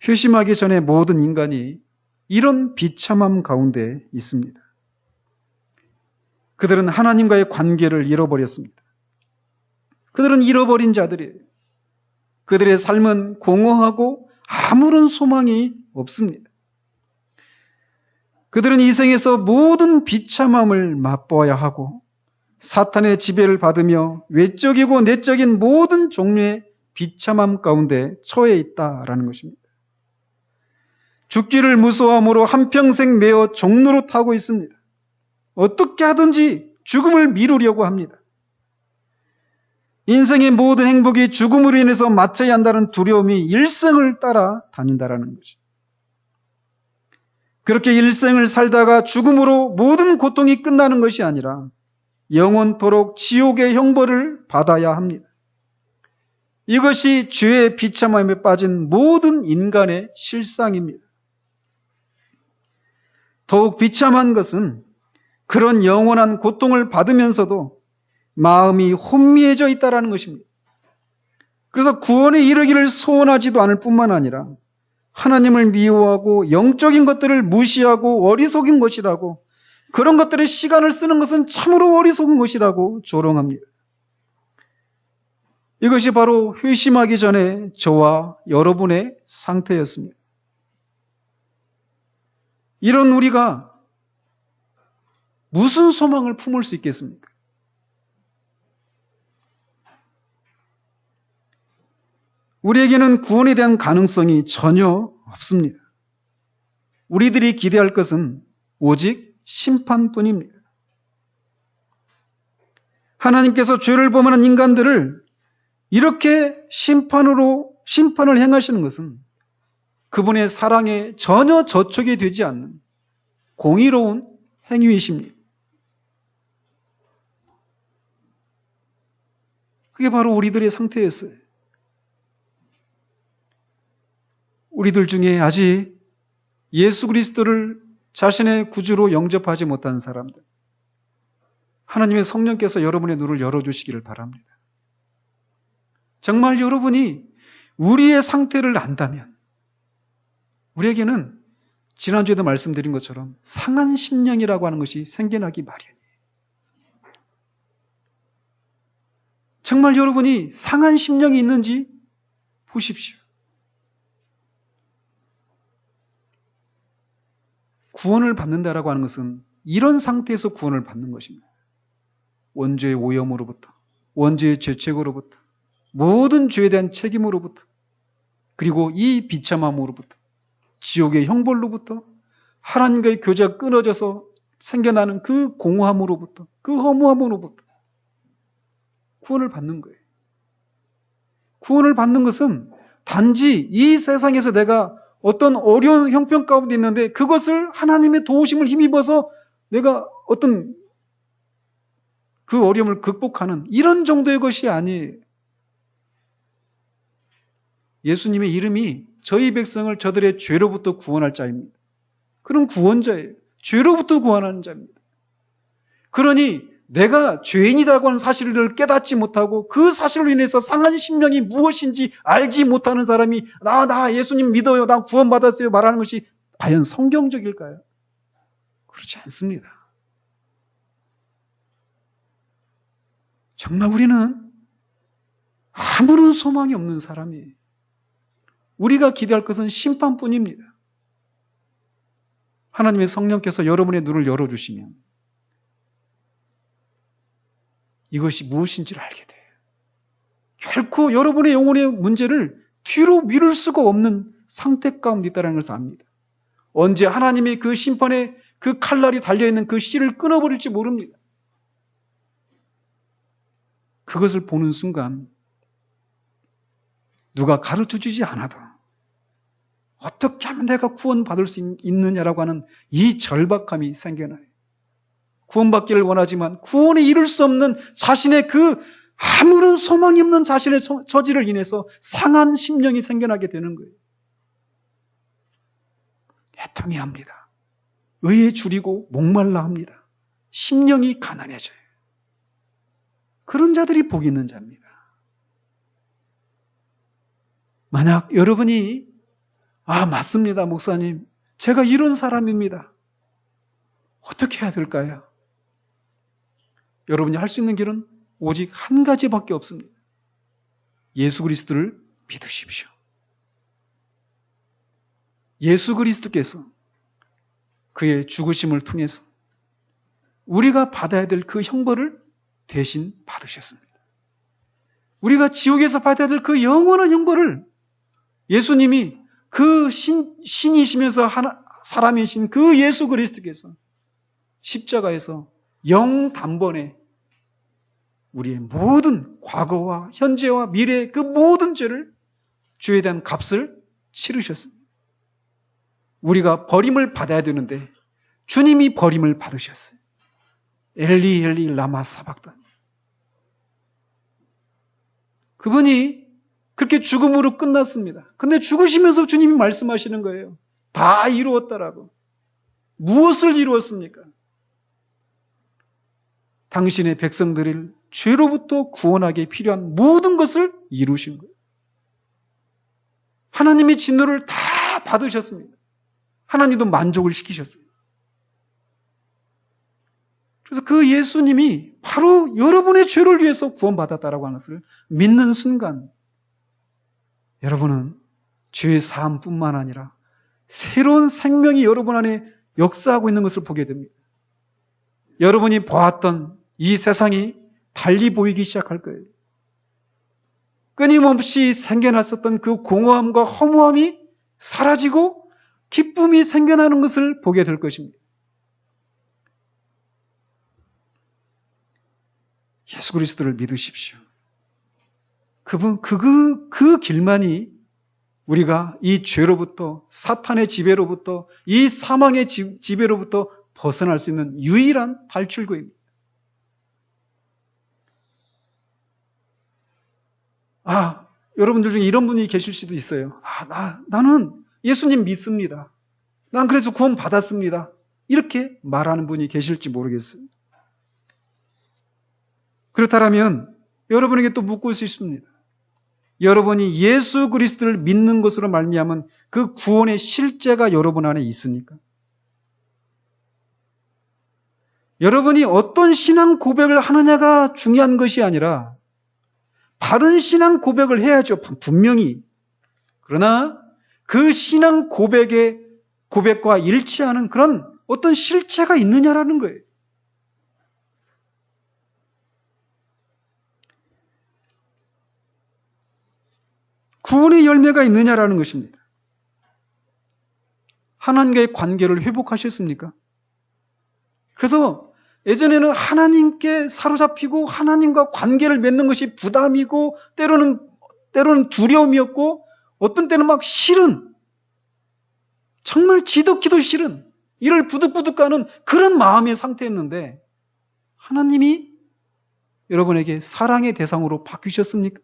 회심하기 전에 모든 인간이 이런 비참함 가운데 있습니다. 그들은 하나님과의 관계를 잃어버렸습니다. 그들은 잃어버린 자들이에요. 그들의 삶은 공허하고 아무런 소망이 없습니다. 그들은 이 생에서 모든 비참함을 맛보아야 하고 사탄의 지배를 받으며 외적이고 내적인 모든 종류의 비참함 가운데 처해 있다라는 것입니다. 죽기를 무서워함으로 한평생 매어 종로로 타고 있습니다. 어떻게 하든지 죽음을 미루려고 합니다. 인생의 모든 행복이 죽음으로 인해서 마쳐야 한다는 두려움이 일생을 따라 다닌다라는 거죠. 그렇게 일생을 살다가 죽음으로 모든 고통이 끝나는 것이 아니라 영원토록 지옥의 형벌을 받아야 합니다. 이것이 죄의 비참함에 빠진 모든 인간의 실상입니다. 더욱 비참한 것은 그런 영원한 고통을 받으면서도 마음이 혼미해져 있다는 것입니다. 그래서 구원에 이르기를 소원하지도 않을 뿐만 아니라 하나님을 미워하고 영적인 것들을 무시하고 어리석은 것이라고, 그런 것들에 시간을 쓰는 것은 참으로 어리석은 것이라고 조롱합니다. 이것이 바로 회심하기 전에 저와 여러분의 상태였습니다. 이런 우리가 무슨 소망을 품을 수 있겠습니까? 우리에게는 구원에 대한 가능성이 전혀 없습니다. 우리들이 기대할 것은 오직 심판뿐입니다. 하나님께서 죄를 범하는 인간들을 이렇게 심판을 행하시는 것은 그분의 사랑에 전혀 저촉이 되지 않는 공의로운 행위이십니다. 그게 바로 우리들의 상태였어요. 우리들 중에 아직 예수 그리스도를 자신의 구주로 영접하지 못한 사람들, 하나님의 성령께서 여러분의 눈을 열어주시기를 바랍니다. 정말 여러분이 우리의 상태를 안다면 우리에게는 지난주에도 말씀드린 것처럼 상한 심령이라고 하는 것이 생겨나기 마련이에요. 정말 여러분이 상한 심령이 있는지 보십시오. 구원을 받는다라고 하는 것은 이런 상태에서 구원을 받는 것입니다. 원죄의 오염으로부터, 원죄의 죄책으로부터, 모든 죄에 대한 책임으로부터, 그리고 이 비참함으로부터, 지옥의 형벌로부터, 하나님과의 교제가 끊어져서 생겨나는 그 공허함으로부터, 그 허무함으로부터 구원을 받는 거예요. 구원을 받는 것은 단지 이 세상에서 내가 어떤 어려운 형편 가운데 있는데 그것을 하나님의 도우심을 힘입어서 내가 어떤 그 어려움을 극복하는 이런 정도의 것이 아니에요. 예수님의 이름이 저희 백성을 저들의 죄로부터 구원할 자입니다. 그런 구원자예요. 죄로부터 구원하는 자입니다. 그러니 내가 죄인이라고 하는 사실을 깨닫지 못하고 그 사실로 인해서 상한 심령이 무엇인지 알지 못하는 사람이 나 예수님 믿어요, 나 구원받았어요 말하는 것이 과연 성경적일까요? 그렇지 않습니다. 정말 우리는 아무런 소망이 없는 사람이에요. 우리가 기대할 것은 심판뿐입니다. 하나님의 성령께서 여러분의 눈을 열어주시면 이것이 무엇인지를 알게 돼요. 결코 여러분의 영혼의 문제를 뒤로 미룰 수가 없는 상태 가운데 있다는 것을 압니다. 언제 하나님의 그 심판의 그 칼날이 달려있는 그 실을 끊어버릴지 모릅니다. 그것을 보는 순간 누가 가르쳐주지 않아도 어떻게 하면 내가 구원받을 수 있느냐라고 하는 이 절박함이 생겨나요. 구원받기를 원하지만 구원에 이룰 수 없는 자신의 그 아무런 소망이 없는 자신의 처지를 인해서 상한 심령이 생겨나게 되는 거예요. 애통해 합니다. 의에 줄이고 목말라 합니다. 심령이 가난해져요. 그런 자들이 복 있는 자입니다. 만약 여러분이 맞습니다, 목사님. 제가 이런 사람입니다. 어떻게 해야 될까요? 여러분이 할 수 있는 길은 오직 한 가지밖에 없습니다. 예수 그리스도를 믿으십시오. 예수 그리스도께서 그의 죽으심을 통해서 우리가 받아야 될 그 형벌을 대신 받으셨습니다. 우리가 지옥에서 받아야 될 그 영원한 형벌을 예수님이 그 신이시면서 사람이신 그 예수 그리스도께서 십자가에서 영단번에 우리의 모든 과거와 현재와 미래의 그 모든 죄를 죄에 대한 값을 치르셨습니다. 우리가 버림을 받아야 되는데 주님이 버림을 받으셨어요. 엘리 엘리 라마 사박다니. 그분이 그렇게 죽음으로 끝났습니다. 근데 죽으시면서 주님이 말씀하시는 거예요. 다 이루었다라고. 무엇을 이루었습니까? 당신의 백성들을 죄로부터 구원하기 필요한 모든 것을 이루신 거예요. 하나님의 진노를 다 받으셨습니다. 하나님도 만족을 시키셨어요. 그래서 그 예수님이 바로 여러분의 죄를 위해서 구원받았다라고 하는 것을 믿는 순간 여러분은 죄의 사함뿐만 아니라 새로운 생명이 여러분 안에 역사하고 있는 것을 보게 됩니다. 여러분이 보았던 이 세상이 달리 보이기 시작할 거예요. 끊임없이 생겨났었던 그 공허함과 허무함이 사라지고 기쁨이 생겨나는 것을 보게 될 것입니다. 예수 그리스도를 믿으십시오. 그 길만이 우리가 이 죄로부터, 사탄의 지배로부터, 이 사망의 지배로부터 벗어날 수 있는 유일한 탈출구입니다. 여러분들 중에 이런 분이 계실 수도 있어요. 나는 예수님 믿습니다. 난 그래서 구원 받았습니다. 이렇게 말하는 분이 계실지 모르겠어요. 그렇다면 여러분에게 또 묻고 싶습니다. 여러분이 예수 그리스도를 믿는 것으로 말미암은 그 구원의 실제가 여러분 안에 있습니까? 여러분이 어떤 신앙 고백을 하느냐가 중요한 것이 아니라 바른 신앙 고백을 해야죠. 분명히. 그러나 그 신앙 고백과 일치하는 그런 어떤 실체가 있느냐라는 거예요. 구원의 열매가 있느냐라는 것입니다. 하나님과의 관계를 회복하셨습니까? 그래서 예전에는 하나님께 사로잡히고 하나님과 관계를 맺는 것이 부담이고 때로는 두려움이었고 어떤 때는 막 싫은, 정말 지독히도 싫은, 이를 부득부득 가는 그런 마음의 상태였는데 하나님이 여러분에게 사랑의 대상으로 바뀌셨습니까?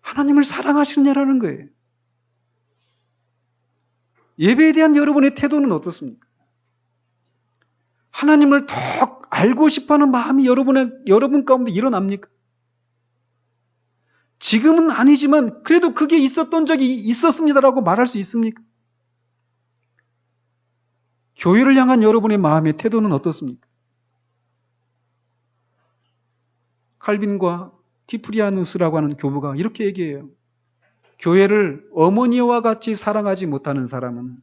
하나님을 사랑하시느냐라는 거예요. 예배에 대한 여러분의 태도는 어떻습니까? 하나님을 더 알고 싶어하는 마음이 여러분 가운데 일어납니까? 지금은 아니지만 그래도 그게 있었던 적이 있었습니다라고 말할 수 있습니까? 교회를 향한 여러분의 마음의 태도는 어떻습니까? 칼빈과 키프리아누스라고 하는 교부가 이렇게 얘기해요. 교회를 어머니와 같이 사랑하지 못하는 사람은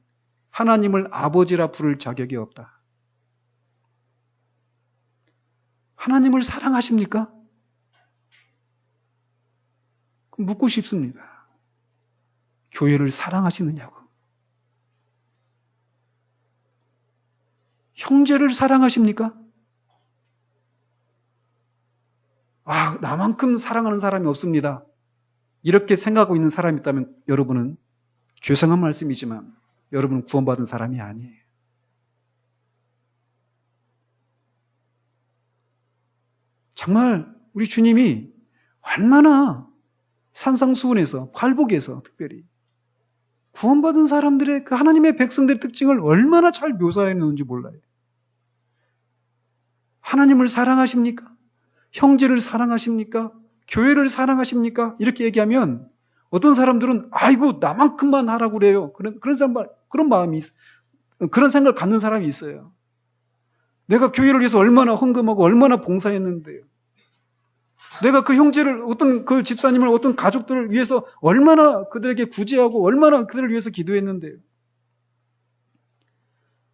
하나님을 아버지라 부를 자격이 없다. 하나님을 사랑하십니까? 묻고 싶습니다. 교회를 사랑하시느냐고. 형제를 사랑하십니까? 나만큼 사랑하는 사람이 없습니다. 이렇게 생각하고 있는 사람이 있다면 여러분은 죄송한 말씀이지만 여러분은 구원받은 사람이 아니에요. 정말 우리 주님이 얼마나 산상수훈에서, 팔복에서 특별히 구원받은 사람들의 그 하나님의 백성들의 특징을 얼마나 잘 묘사해 놓은지 몰라요. 하나님을 사랑하십니까? 형제를 사랑하십니까? 교회를 사랑하십니까? 이렇게 얘기하면 어떤 사람들은 아이고 나만큼만 하라고 그래요. 그런 마음이 그런 생각을 갖는 사람이 있어요. 내가 교회를 위해서 얼마나 헌금하고 얼마나 봉사했는데요. 내가 그 형제를 어떤 그 집사님을 어떤 가족들을 위해서 얼마나 그들에게 구제하고 얼마나 그들을 위해서 기도했는데요.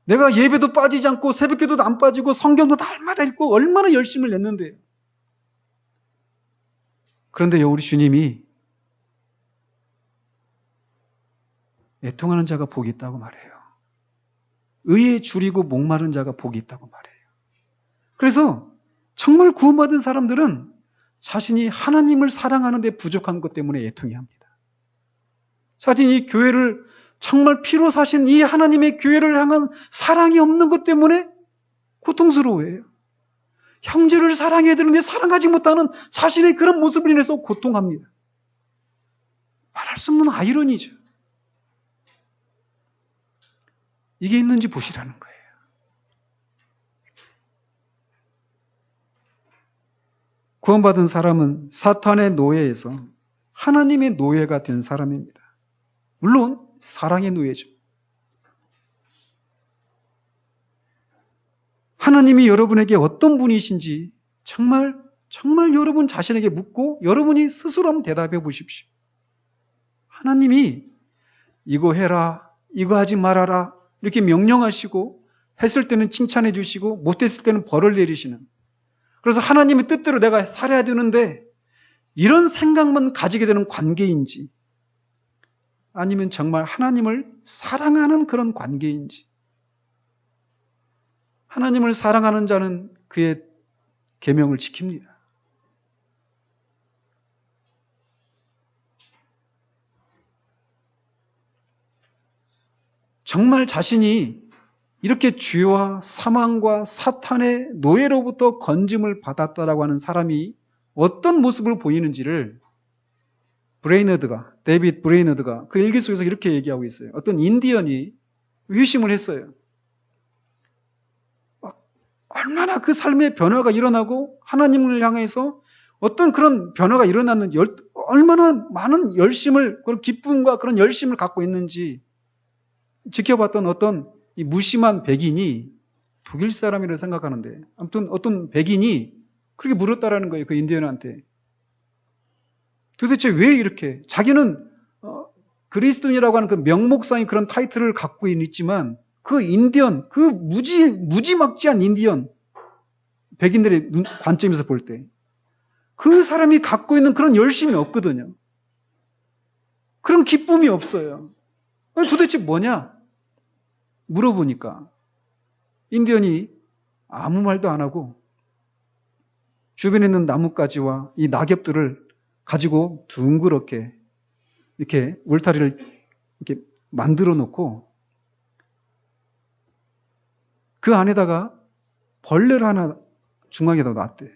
내가 예배도 빠지지 않고 새벽기도도 안 빠지고 성경도 날마다 읽고 얼마나 열심을 냈는데요. 그런데요, 우리 주님이 애통하는 자가 복이 있다고 말해요. 의에 줄이고 목마른 자가 복이 있다고 말해요. 그래서 정말 구원받은 사람들은 자신이 하나님을 사랑하는 데 부족한 것 때문에 애통해 합니다. 자신이 교회를 정말 피로 사신 이 하나님의 교회를 향한 사랑이 없는 것 때문에 고통스러워해요. 형제를 사랑해야 되는데 사랑하지 못하는 자신의 그런 모습을 인해서 고통합니다. 말할 수 없는 아이러니죠. 이게 있는지 보시라는 거예요. 구원받은 사람은 사탄의 노예에서 하나님의 노예가 된 사람입니다. 물론 사랑의 노예죠. 하나님이 여러분에게 어떤 분이신지 정말 여러분 자신에게 묻고 여러분이 스스로 한번 대답해 보십시오. 하나님이 이거 해라, 이거 하지 말아라 이렇게 명령하시고 했을 때는 칭찬해 주시고 못했을 때는 벌을 내리시는, 그래서 하나님의 뜻대로 내가 살아야 되는데 이런 생각만 가지게 되는 관계인지, 아니면 정말 하나님을 사랑하는 그런 관계인지. 하나님을 사랑하는 자는 그의 계명을 지킵니다. 정말 자신이 이렇게 죄와 사망과 사탄의 노예로부터 건짐을 받았다라고 하는 사람이 어떤 모습을 보이는지를 데이빗 브레이너드가 그 일기 속에서 이렇게 얘기하고 있어요. 어떤 인디언이 회심을 했어요. 얼마나 그 삶의 변화가 일어나고 하나님을 향해서 어떤 그런 변화가 일어났는지, 얼마나 많은 열심을, 그런 기쁨과 그런 열심을 갖고 있는지 지켜봤던 어떤 이 무심한 백인이 독일 사람이라고 생각하는데, 아무튼 어떤 백인이 그렇게 물었다라는 거예요. 그 인디언한테. 도대체 왜 이렇게, 자기는 그리스도인이라고 하는 그 명목상의 그런 타이틀을 갖고 있지만 그 인디언, 그 무지막지한 인디언, 백인들의 관점에서 볼 때 그 사람이 갖고 있는 그런 열심이 없거든요. 그런 기쁨이 없어요. 도대체 뭐냐? 물어보니까 인디언이 아무 말도 안 하고 주변에 있는 나뭇가지와 이 낙엽들을 가지고 둥그렇게 이렇게 울타리를 이렇게 만들어 놓고 그 안에다가 벌레를 하나 중앙에다 놨대.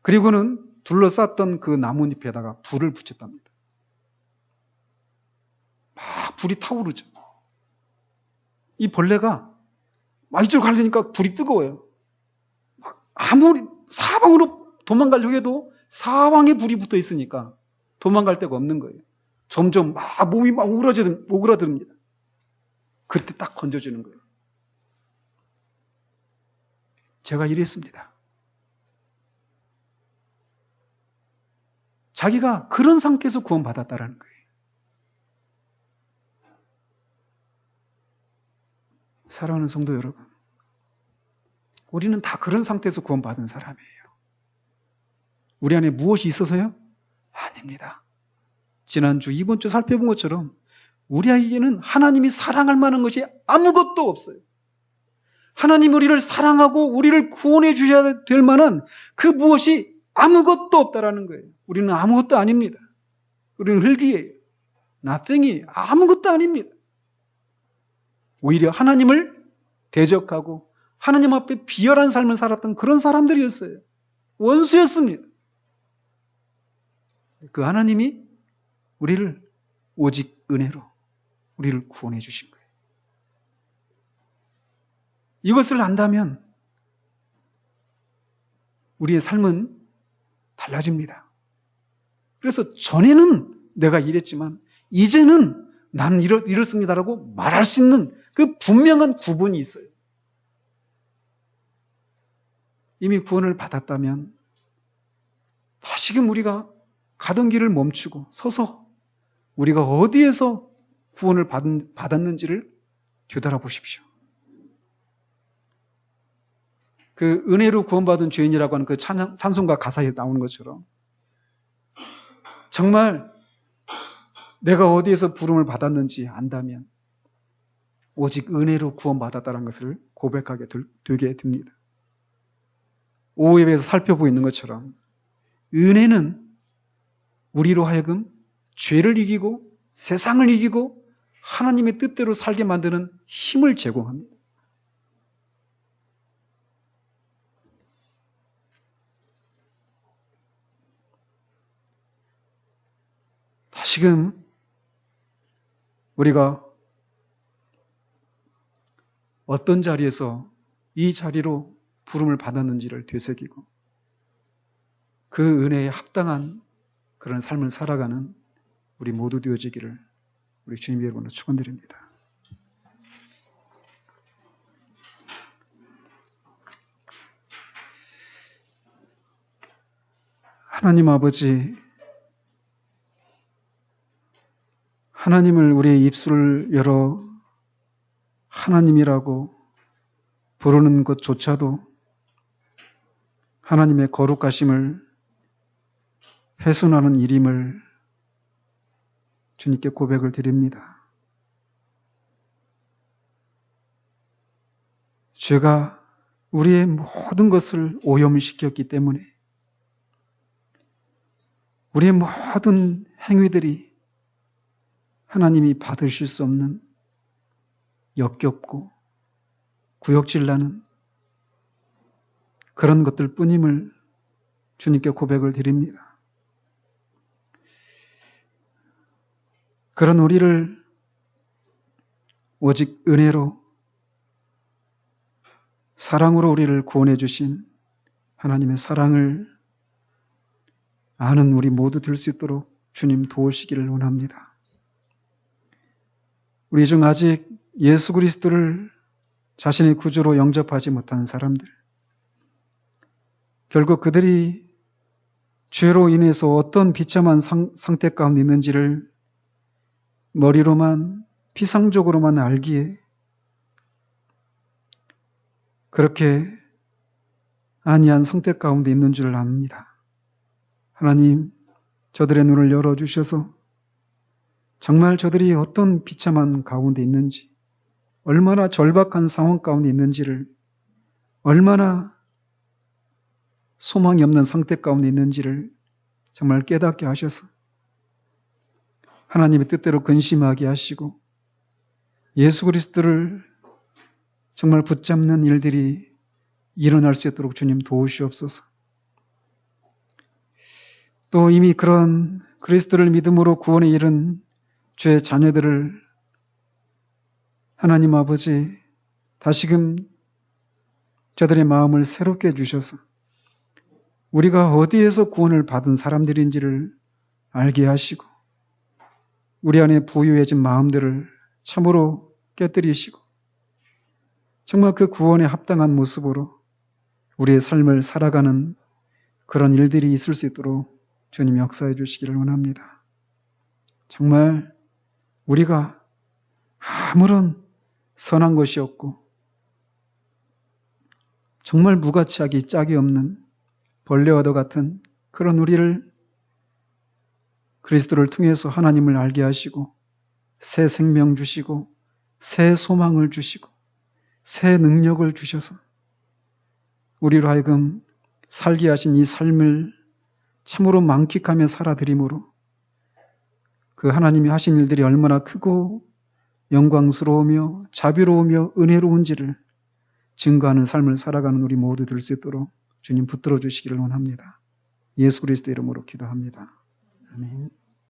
그리고는 둘러쌌던 그 나뭇잎에다가 불을 붙였답니다. 막 불이 타오르죠. 이 벌레가 막 이쪽으로 가려니까 불이 뜨거워요. 아무리 사방으로 도망가려고 해도 사방에 불이 붙어 있으니까 도망갈 데가 없는 거예요. 점점 막 몸이 막 오그라듭니다. 그때 딱 건져주는 거예요. 제가 이랬습니다. 자기가 그런 상태에서 구원받았다라는 거예요. 사랑하는 성도 여러분, 우리는 다 그런 상태에서 구원받은 사람이에요. 우리 안에 무엇이 있어서요? 아닙니다. 지난주, 이번주 살펴본 것처럼 우리에게는 하나님이 사랑할 만한 것이 아무것도 없어요. 하나님 우리를 사랑하고 우리를 구원해 주셔야 될 만한 그 무엇이 아무것도 없다라는 거예요. 우리는 아무것도 아닙니다. 우리는 흙이에요. nothing이에요. 아무것도 아닙니다. 오히려 하나님을 대적하고 하나님 앞에 비열한 삶을 살았던 그런 사람들이었어요. 원수였습니다. 그 하나님이 우리를 오직 은혜로 우리를 구원해 주신 거예요. 이것을 안다면 우리의 삶은 달라집니다. 그래서 전에는 내가 이랬지만 이제는 나는 이렇습니다라고 말할 수 있는 그 분명한 구분이 있어요. 이미 구원을 받았다면 다시금 우리가 가던 길을 멈추고 서서 우리가 어디에서 구원을 받았는지를 되돌아보십시오. 그 은혜로 구원받은 죄인이라고 하는 그 찬송가 가사에 나오는 것처럼 정말 내가 어디에서 부름을 받았는지 안다면 오직 은혜로 구원받았다는 것을 고백하게 되게 됩니다. 오후 예배에서 살펴보고 있는 것처럼 은혜는 우리로 하여금 죄를 이기고 세상을 이기고 하나님의 뜻대로 살게 만드는 힘을 제공합니다. 다시금 우리가 어떤 자리에서 이 자리로 부름을 받았는지를 되새기고 그 은혜에 합당한 그런 삶을 살아가는 우리 모두 되어지기를 우리 주님의 이름으로 축원드립니다. 하나님 아버지, 하나님을 우리의 입술을 열어 하나님이라고 부르는 것조차도 하나님의 거룩하심을 훼손하는 일임을 주님께 고백을 드립니다. 죄가 우리의 모든 것을 오염시켰기 때문에 우리의 모든 행위들이 하나님이 받으실 수 없는 역겹고 구역질나는 그런 것들 뿐임을 주님께 고백을 드립니다. 그런 우리를 오직 은혜로 사랑으로 우리를 구원해 주신 하나님의 사랑을 아는 우리 모두 될 수 있도록 주님 도우시기를 원합니다. 우리 중 아직 예수 그리스도를 자신의 구주로 영접하지 못한 사람들, 결국 그들이 죄로 인해서 어떤 비참한 상태 가운데 있는지를 머리로만 피상적으로만 알기에 그렇게 아니한 상태 가운데 있는 줄 압니다. 하나님, 저들의 눈을 열어주셔서 정말 저들이 어떤 비참한 가운데 있는지, 얼마나 절박한 상황 가운데 있는지를, 얼마나 소망이 없는 상태 가운데 있는지를 정말 깨닫게 하셔서 하나님의 뜻대로 근심하게 하시고 예수 그리스도를 정말 붙잡는 일들이 일어날 수 있도록 주님 도우시옵소서. 또 이미 그런 그리스도를 믿음으로 구원에 이른 죄의 자녀들을 하나님 아버지 다시금 저들의 마음을 새롭게 해주셔서 우리가 어디에서 구원을 받은 사람들인지를 알게 하시고 우리 안에 부유해진 마음들을 참으로 깨뜨리시고 정말 그 구원에 합당한 모습으로 우리의 삶을 살아가는 그런 일들이 있을 수 있도록 주님 역사해 주시기를 원합니다. 정말 우리가 아무런 선한 것이 없고 정말 무가치하기 짝이 없는 벌레와도 같은 그런 우리를 그리스도를 통해서 하나님을 알게 하시고 새 생명 주시고 새 소망을 주시고 새 능력을 주셔서 우리로 하여금 살게 하신 이 삶을 참으로 만끽하며 살아드림으로 그 하나님이 하신 일들이 얼마나 크고 영광스러우며 자비로우며 은혜로운지를 증거하는 삶을 살아가는 우리 모두 될 수 있도록 주님 붙들어 주시기를 원합니다. 예수 그리스도 이름으로 기도합니다. 아멘.